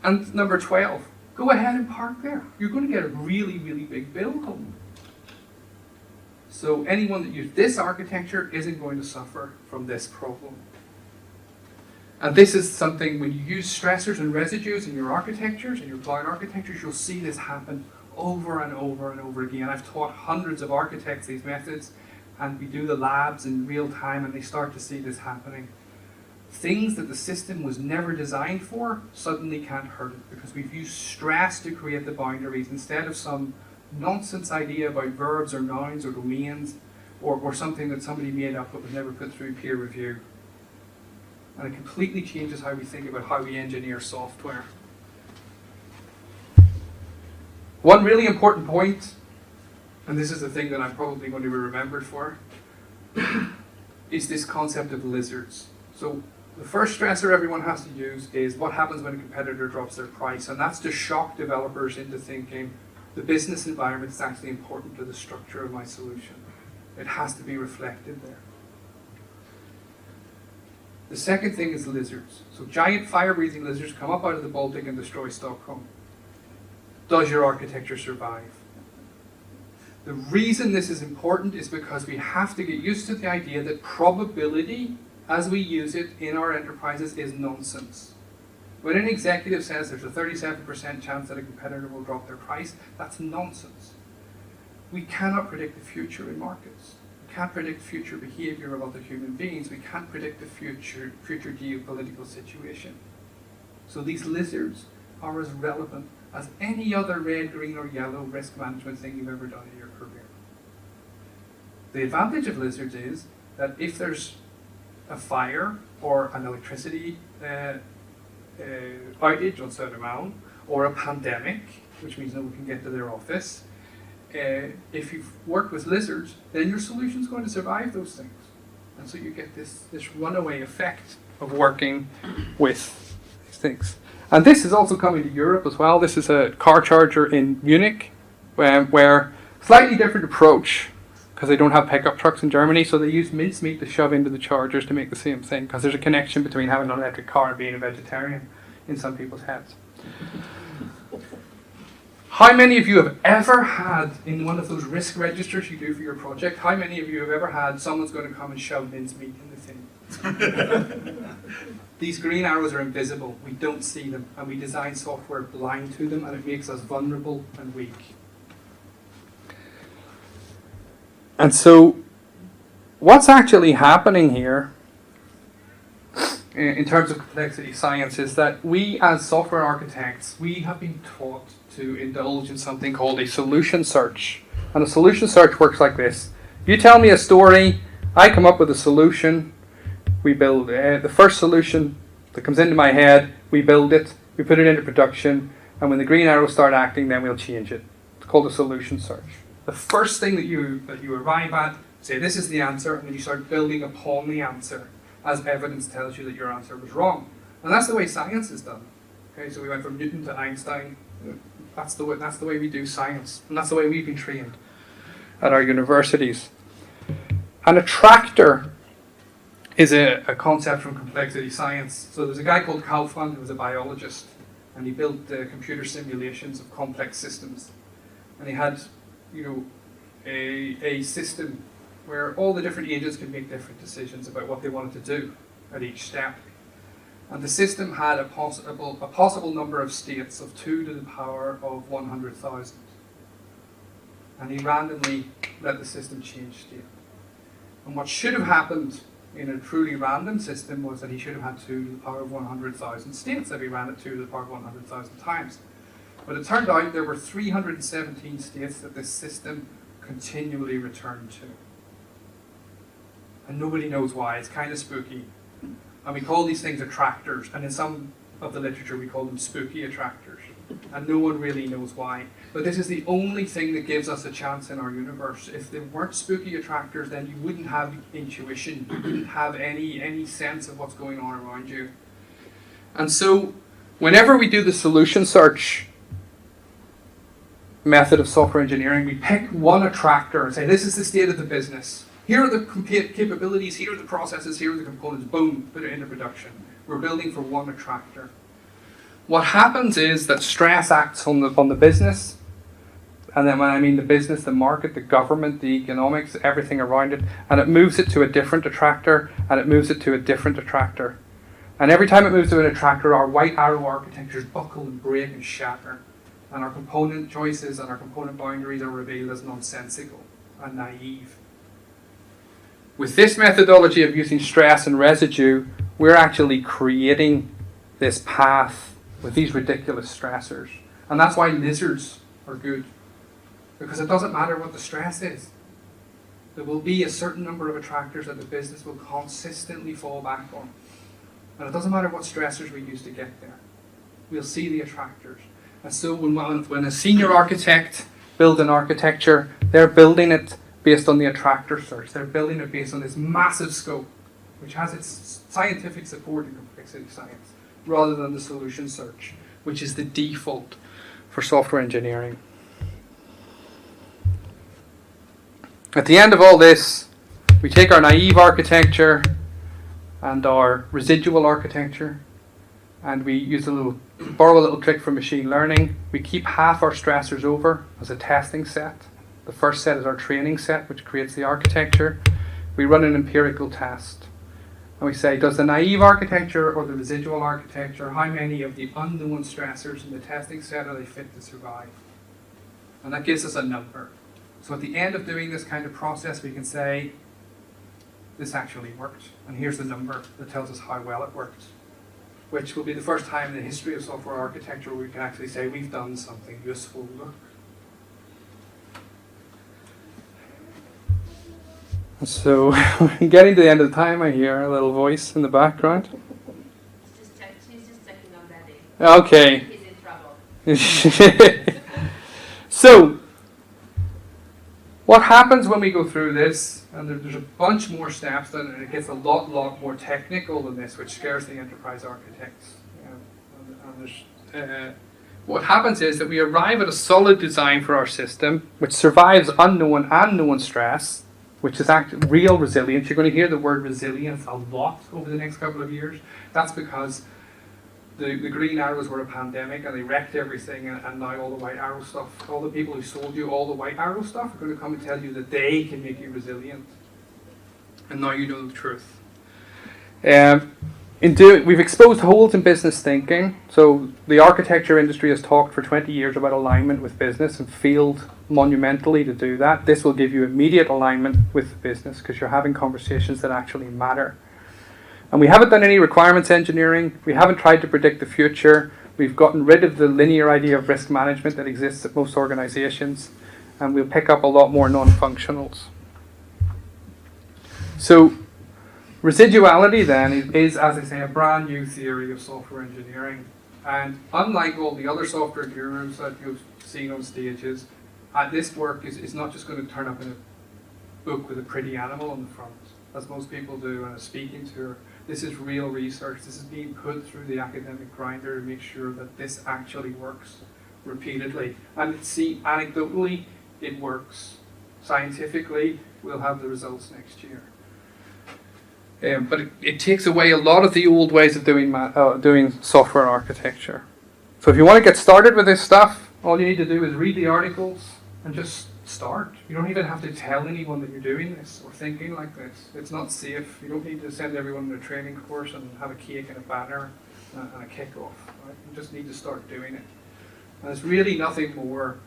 And number 12, go ahead and park there. You're going to get a really, really big bill home. So anyone that uses this architecture isn't going to suffer from this problem. And this is something, when you use stressors and residues in your architectures, in your cloud architectures, you'll see this happen over and over and over again. I've taught hundreds of architects these methods, and we do the labs in real time, and they start to see this happening. Things that the system was never designed for suddenly can't hurt it, because we've used stress to create the boundaries instead of some nonsense idea about verbs or nouns or domains or something that somebody made up but was never put through peer review. And it completely changes how we think about how we engineer software. One really important point, and this is the thing that I'm probably going to be remembered for, is this concept of lizards. So the first stressor everyone has to use is what happens when a competitor drops their price, and that's to shock developers into thinking the business environment is actually important to the structure of my solution. It has to be reflected there. The second thing is lizards. So giant fire-breathing lizards come up out of the Baltic and destroy Stockholm. Does your architecture survive? The reason this is important is because we have to get used to the idea that probability, as we use it in our enterprises, is nonsense. When an executive says there's a 37% chance that a competitor will drop their price, that's nonsense. We cannot predict the future in markets. We can't predict future behavior of other human beings. We can't predict the future geopolitical situation. So these lizards are as relevant as any other red, green, or yellow risk management thing you've ever done in your career. The advantage of lizards is that if there's a fire or an electricity outage on Södermalm, or a pandemic, which means no one can get to their office, if you've worked with lizards, then your solution's going to survive those things. And so you get this runaway effect of working with these things. And this is also coming to Europe as well. This is a car charger in Munich, where slightly different approach, because they don't have pickup trucks in Germany, so they use mincemeat to shove into the chargers to make the same thing, because there's a connection between having an electric car and being a vegetarian in some people's heads. How many of you have ever had, in one of those risk registers you do for your project, how many of you have ever had someone's going to come and shove mincemeat in the thing? These green arrows are invisible. We don't see them, and we design software blind to them, and it makes us vulnerable and weak. And so what's actually happening here in terms of complexity science is that we as software architects, we have been taught to indulge in something called a solution search And a solution search works like this. You tell me a story, I come up with a solution, we build the first solution that comes into my head, we build it, we put it into production, and when the green arrows start acting, then we'll change it. It's called a solution search. The first thing that you arrive at, say this is the answer, and then you start building upon the answer as evidence tells you that your answer was wrong. And that's the way science is done. Okay, so we went from Newton to Einstein. That's the way we do science, and that's the way we've been trained at our universities. An attractor is a concept from complexity science. So there's a guy called Kaufman who was a biologist, and he built computer simulations of complex systems. And he had, a system where all the different agents could make different decisions about what they wanted to do at each step. And the system had a possible number of states of 2 to the power of 100,000. And he randomly let the system change state. And what should have happened in a truly random system was that he should have had 2 to the power of 100,000 states if he ran it 2 to the power of 100,000 times. But it turned out there were 317 states that this system continually returned to. And nobody knows why. It's kind of spooky. And we call these things attractors, and in some of the literature we call them spooky attractors. And no one really knows why. But this is the only thing that gives us a chance in our universe. If there weren't spooky attractors, then you wouldn't have intuition. You wouldn't have any sense of what's going on around you. And so, whenever we do the solution search method of software engineering, we pick one attractor and say, this is the state of the business. Here are the capabilities, here are the processes, here are the components, boom, put it into production. We're building for one attractor. What happens is that stress acts on the business, and then when I mean the business, the market, the government, the economics, everything around it, and it moves it to a different attractor, and it moves it to a different attractor. And every time it moves to an attractor, our white arrow architectures buckle and break and shatter, and our component choices and our component boundaries are revealed as nonsensical and naive. With this methodology of using stress and residue, we're actually creating this path with these ridiculous stressors. And that's why lizards are good. Because it doesn't matter what the stress is. There will be a certain number of attractors that the business will consistently fall back on. And it doesn't matter what stressors we use to get there. We'll see the attractors. And so when a senior architect builds an architecture, they're building it based on the attractor search. They're building it based on this massive scope, which has its scientific support in complexity science, rather than the solution search, which is the default for software engineering. At the end of all this, we take our naive architecture and our residual architecture, and we borrow a little trick from machine learning. We keep half our stressors over as a testing set. The first set is our training set, which creates the architecture. We run an empirical test. And we say, does the naive architecture or the residual architecture, how many of the unknown stressors in the testing set are they fit to survive? And that gives us a number. So at the end of doing this kind of process, we can say, this actually worked. And here's the number that tells us how well it worked. Which will be the first time in the history of software architecture where we can actually say, we've done something useful. Look. So, getting to the end of the time, I hear a little voice in the background. She's just checking on Daddy. Okay. He's in trouble. So, what happens when we go through this, and there's a bunch more steps, and it gets a lot more technical than this, which scares the enterprise architects. What happens is that we arrive at a solid design for our system, which survives unknown and known stress, which is real resilience. You're going to hear the word resilience a lot over the next couple of years. That's because the green arrows were a pandemic and they wrecked everything, and now all the white arrow stuff, all the people who sold you all the white arrow stuff are going to come and tell you that they can make you resilient. And now you know the truth. We've exposed holes in business thinking. So the architecture industry has talked for 20 years about alignment with business and failed monumentally to do that. This will give you immediate alignment with the business because you're having conversations that actually matter. And we haven't done any requirements engineering. We haven't tried to predict the future. We've gotten rid of the linear idea of risk management that exists at most organizations. and we'll pick up a lot more non-functionals. So residuality then is, as I say, a brand new theory of software engineering. And unlike all the other software gurus that you've seen on stages, this work is not just going to turn up in a book with a pretty animal on the front, as most people do on a speaking tour. This is real research. This is being put through the academic grinder to make sure that this actually works repeatedly. And anecdotally, it works. Scientifically, we'll have the results next year. But it takes away a lot of the old ways of doing software architecture. So if you want to get started with this stuff, all you need to do is read the articles and just start. You don't even have to tell anyone that you're doing this or thinking like this. It's not safe. You don't need to send everyone to a training course and have a cake and a banner and a kickoff. Right? You just need to start doing it. And it's really nothing more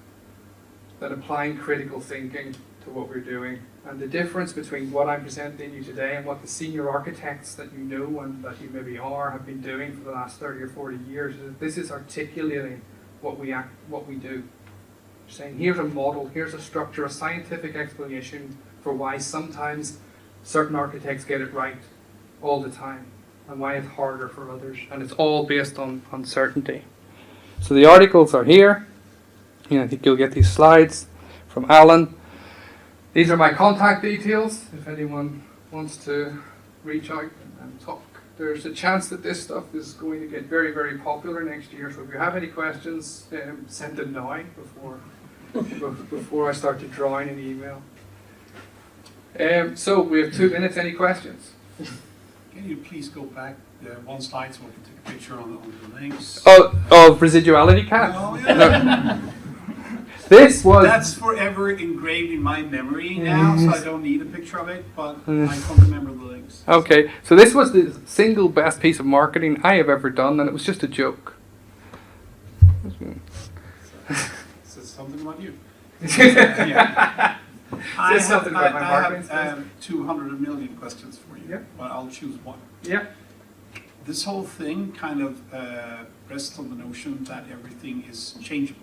than applying critical thinking to what we're doing. And the difference between what I'm presenting you today and what the senior architects that you know and that you maybe have been doing for the last 30 or 40 years is that this is articulating what we do. Saying here's a model, here's a structure, a scientific explanation for why sometimes certain architects get it right all the time and why it's harder for others. And it's all based on uncertainty. So the articles are here. I think you'll get these slides from Alan. These are my contact details if anyone wants to reach out and talk. There's a chance that this stuff is going to get very, very popular next year. So if you have any questions, send them now before I start to draw in an email. So we have 2 minutes. Any questions? Can you please go back one slide so we can take a picture on the links? Of residuality cat? Oh, yeah. This was... That's forever engraved in my memory now, so I don't need a picture of it, but I can't remember the links. Okay, so this was the single best piece of marketing I have ever done, and it was just a joke. Says something about you. Yeah. I something about my marketing have 200 million questions for you, Yeah. but I'll choose one. Yeah. This whole thing kind of rests on the notion that everything is changeable.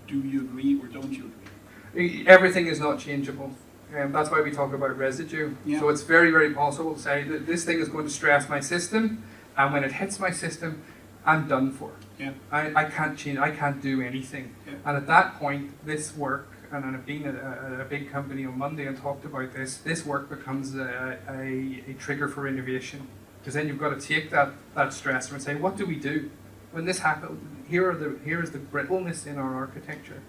Do you agree or don't you agree? Everything is not changeable. That's why we talk about residue. Yeah. So it's very, very possible to say that this thing is going to stress my system, and when it hits my system, I'm done for. Yeah. I can't change, I can't do anything. Yeah. And at that point, this work, and I've been at a big company on Monday and talked about this work becomes a trigger for innovation. Because then you've got to take that stressor and say, what do we do? When this happens, here is the brittleness in our architecture.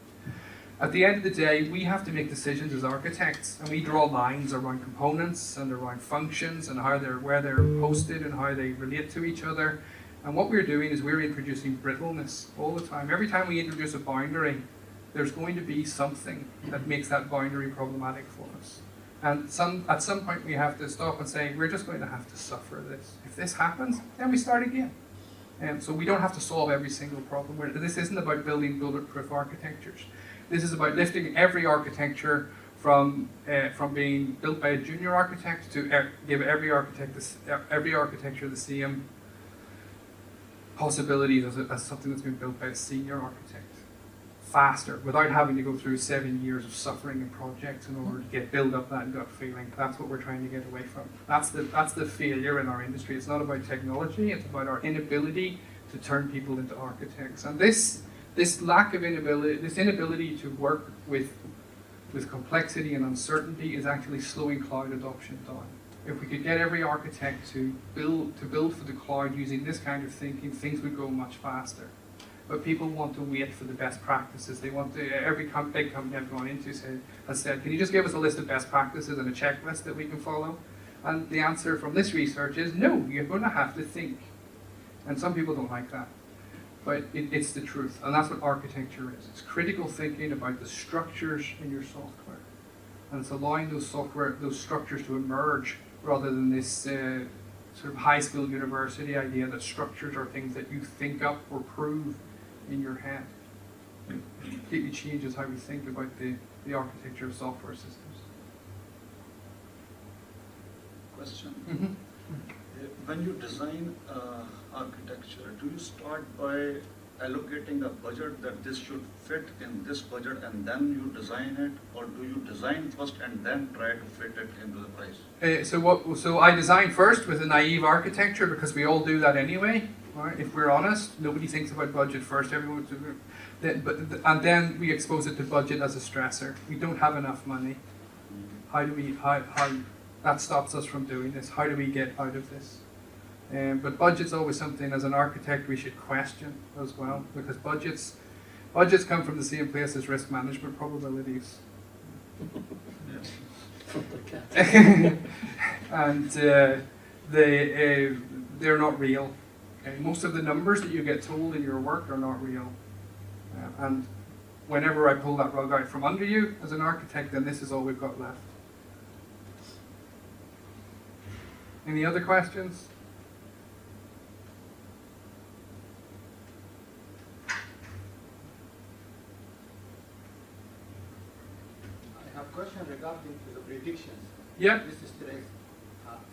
At the end of the day, we have to make decisions as architects, and we draw lines around components and around functions and where they're posted and how they relate to each other. And what we're doing is we're introducing brittleness all the time. Every time we introduce a boundary, there's going to be something that makes that boundary problematic for us. And at some point we have to stop and say, we're just going to have to suffer this. If this happens, then we start again. So we don't have to solve every single problem. This isn't about building bulletproof architectures. This is about lifting every architecture from being built by a junior architect to give every architecture the same possibilities as something that's been built by a senior architect. Faster, without having to go through 7 years of suffering in projects in order to build up that gut feeling. That's what we're trying to get away from. That's the failure in our industry. It's not about technology, it's about our inability to turn people into architects. And this lack of inability to work with complexity and uncertainty is actually slowing cloud adoption down. If we could get every architect to build for the cloud using this kind of thinking, things would go much faster. But people want to wait for the best practices. They want every big company I've gone into has said, can you just give us a list of best practices and a checklist that we can follow? And the answer from this research is no, you're going to have to think. And some people don't like that. But it's the truth. And that's what architecture is. It's critical thinking about the structures in your software. And it's allowing those structures to emerge rather than this sort of high school university idea that structures are things that you think up or prove in your head. It completely changes how we think about the architecture of software systems. Question. Mm-hmm. When you design architecture, do you start by allocating a budget that this should fit in this budget and then you design it, or do you design first and then try to fit it into the price? So I design first with a naive architecture because we all do that anyway. Right? If we're honest, nobody thinks about budget first. Everyone, and then we expose it to budget as a stressor. We don't have enough money. How do we? How that stops us from doing this? How do we get out of this? But budget's always something as an architect we should question as well, because budgets come from the same place as risk management probabilities. And they're not real. Okay? Most of the numbers that you get told in your work are not real. And whenever I pull that rug out from under you as an architect, then this is all we've got left. Any other questions? I have a question regarding to the predictions. Yeah. This is stress.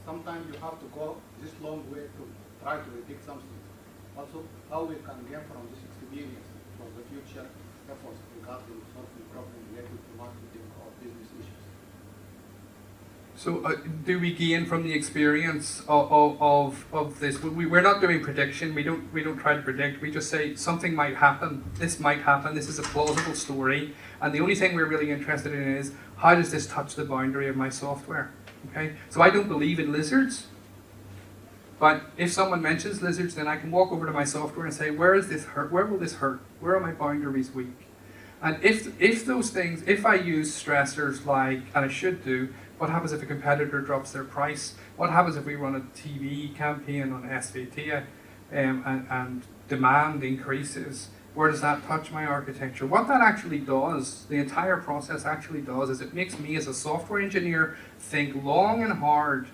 Sometimes you have to go this long way to try to predict something. Also, how we can gain from this experience for the future efforts regarding solving problems related to marketing or business issues. So do we gain from the experience of this? We're not doing prediction. We don't try to predict. We just say something might happen. This might happen. This is a plausible story. And the only thing we're really interested in is how does this touch the boundary of my software? Okay. So I don't believe in lizards. But if someone mentions lizards, then I can walk over to my software and say, where is this hurt? Where will this hurt? Where are my boundaries weak? And if those things, if I use stressors like, and I should do, what happens if a competitor drops their price? What happens if we run a TV campaign on SVT and demand increases? Where does that touch my architecture? What that actually does, the entire process actually does, is it makes me as a software engineer think long and hard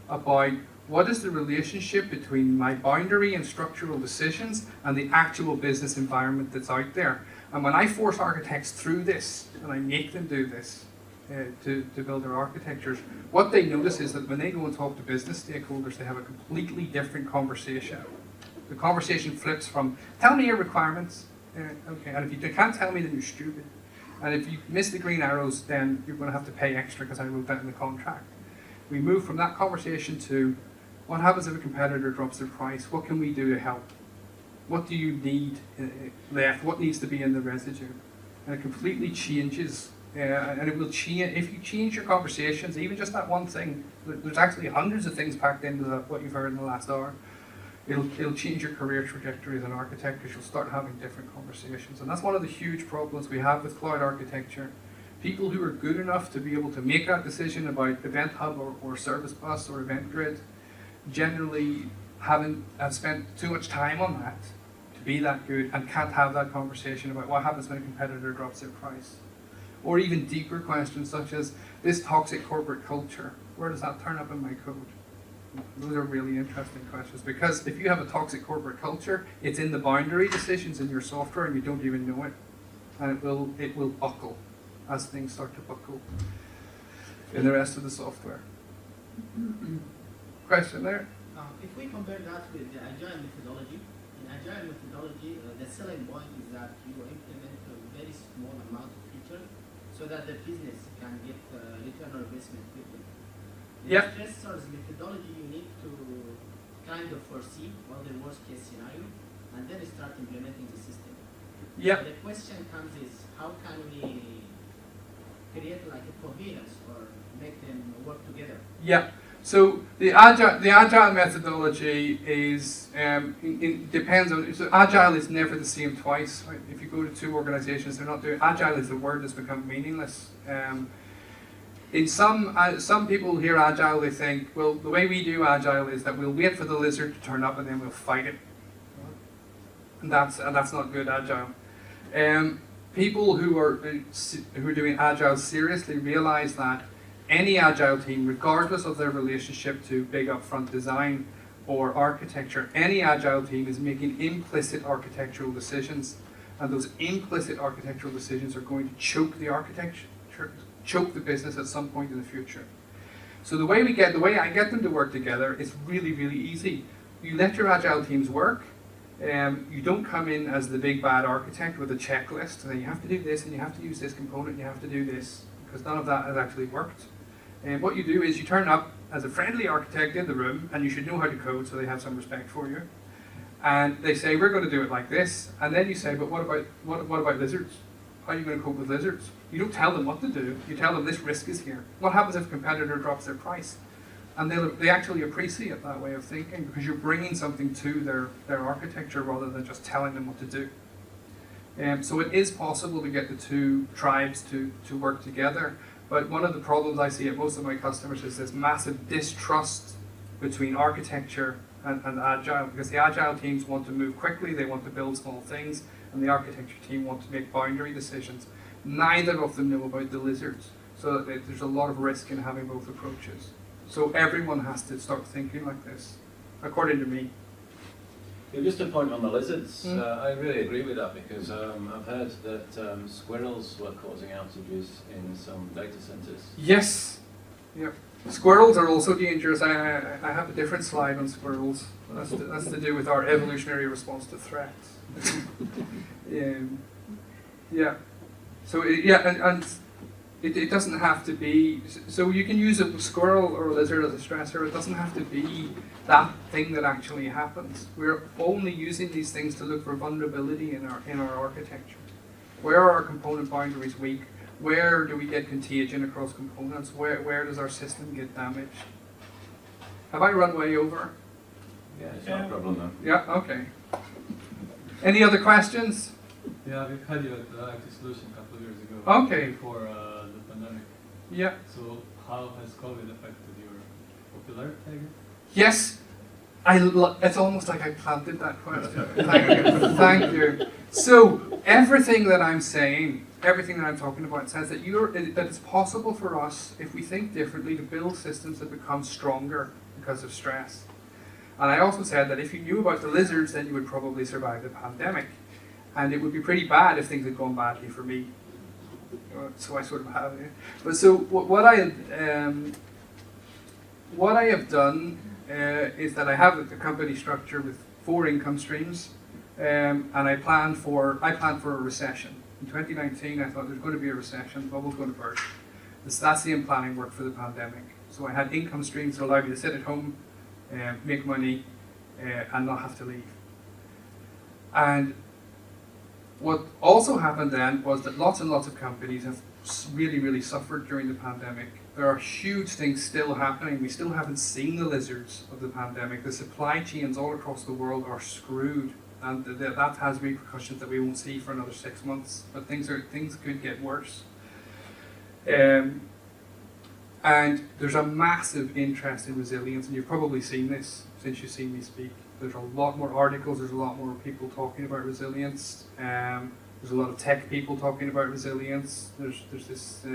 about what is the relationship between my boundary and structural decisions and the actual business environment that's out there. And when I force architects through this, and I make them do this, to build their architectures, what they notice is that when they go and talk to business stakeholders, they have a completely different conversation. The conversation flips from, tell me your requirements, okay, and if you can't tell me, then you're stupid. And if you miss the green arrows, then you're going to have to pay extra because I wrote that in the contract. We move from that conversation to, what happens if a competitor drops their price? What can we do to help? What do you need left? What needs to be in the residue? And it completely changes. And it will change, if you change your conversations, even just that one thing, there's actually hundreds of things packed into what you've heard in the last hour. It'll change your career trajectory as an architect because you'll start having different conversations. And that's one of the huge problems we have with cloud architecture. People who are good enough to be able to make that decision about Event Hub or Service Bus or Event Grid generally have spent too much time on that to be that good and can't have that conversation about what happens when a competitor drops their price. Or even deeper questions such as this toxic corporate culture, where does that turn up in my code? Those are really interesting questions because if you have a toxic corporate culture, it's in the boundary decisions in your software and you don't even know it. And it will buckle as things start to buckle in the rest of the software. Question there? If we compare that with the agile methodology, in agile methodology, the selling point is that you implement a very small amount of features so that the business can get return on investment quickly. In Yep. the Stressors methodology, you need to kind of foresee what the worst case scenario and then start implementing the system. Yep. So the question comes is, how can we create like a coherence or make them work together? Yeah. So the agile methodology is it depends on. So agile is never the same twice. Right? If you go to two organizations, they're not doing agile. Is the word that's become meaningless. In some people hear agile, they think, well, the way we do agile is that we'll wait for the lizard to turn up and then we'll fight it. And that's not good agile. People who are doing agile seriously realize that any agile team, regardless of their relationship to big upfront design or architecture, any agile team is making implicit architectural decisions, and those implicit architectural decisions are going to choke the architecture, choke the business at some point in the future. So the way I get them to work together is really, really easy. You let your agile teams work, You don't come in as the big bad architect with a checklist and then you have to do this and you have to use this component and you have to do this, because none of that has actually worked. And what you do is you turn up as a friendly architect in the room, and you should know how to code so they have some respect for you. And they say, we're going to do it like this. And then you say, but what about lizards? How are you going to cope with lizards? You don't tell them what to do. You tell them this risk is here. What happens if a competitor drops their price? And they actually appreciate that way of thinking, because you're bringing something to their architecture rather than just telling them what to do. So it is possible to get the two tribes to work together. But one of the problems I see at most of my customers is this massive distrust between architecture and agile, because the agile teams want to move quickly, they want to build small things, and the architecture team want to make boundary decisions. Neither of them know about the lizards, so that there's a lot of risk in having both approaches. So everyone has to start thinking like this, according to me. Yeah, just a point on the lizards. I really agree with that, because I've heard that squirrels were causing outages in some data centers. Yes. Yep. Squirrels are also dangerous. I have a different slide on squirrels. That's to do with our evolutionary response to threats. Yeah. So it doesn't have to be. So you can use a squirrel or a lizard as a stressor. It doesn't have to be that thing that actually happens. We're only using these things to look for vulnerability in our architecture. Where are our component boundaries weak? Where do we get contagion across components? Where does our system get damaged? Have I run way over? Yeah, it's not a problem though. Yeah, okay. Any other questions? Yeah, we've had you at the IT Solution a couple of years ago. Okay. Before the pandemic. Yeah. So how has COVID affected your popularity, I guess? Yes. It's almost like I planted that question. Thank you. So everything that I'm saying, everything that I'm talking about says that that it's possible for us, if we think differently, to build systems that become stronger because of stress. And I also said that if you knew about the lizards, then you would probably survive the pandemic. And it would be pretty bad if things had gone badly for me. So I sort of have it. But so what I have done is that I have a company structure with 4 income streams, and I planned for a recession. In 2019, I thought there's going to be a recession, the bubble's going to burst. That's the planning work for the pandemic. So I had income streams that allowed me to sit at home, make money, and not have to leave. And what also happened then was that lots and lots of companies have really, really suffered during the pandemic. There are huge things still happening. We still haven't seen the lizards of the pandemic. The supply chains all across the world are screwed, and that has repercussions that we won't see for another 6 months. But things could get worse. And there's a massive interest in resilience, and you've probably seen this since you've seen me speak. There's a lot more articles, there's a lot more people talking about resilience. There's a lot of tech people talking about resilience. There's this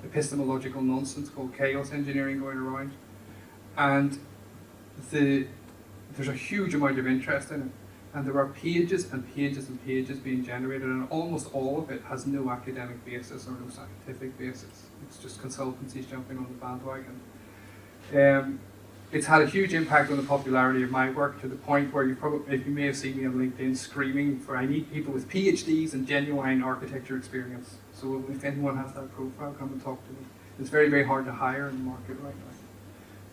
epistemological nonsense called chaos engineering going around. And there's a huge amount of interest in it. And there are pages and pages and pages being generated, and almost all of it has no academic basis or no scientific basis. It's just consultancies jumping on the bandwagon. It's had a huge impact on the popularity of my work, to the point where you may have seen me on LinkedIn screaming for, I need people with PhDs and genuine architecture experience. So if anyone has that profile, come and talk to me. It's very, very hard to hire in the market right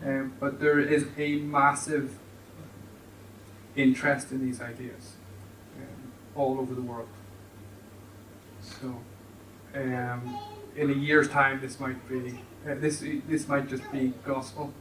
now. But there is a massive interest in these ideas all over the world. So in a year's time, this might just be gospel.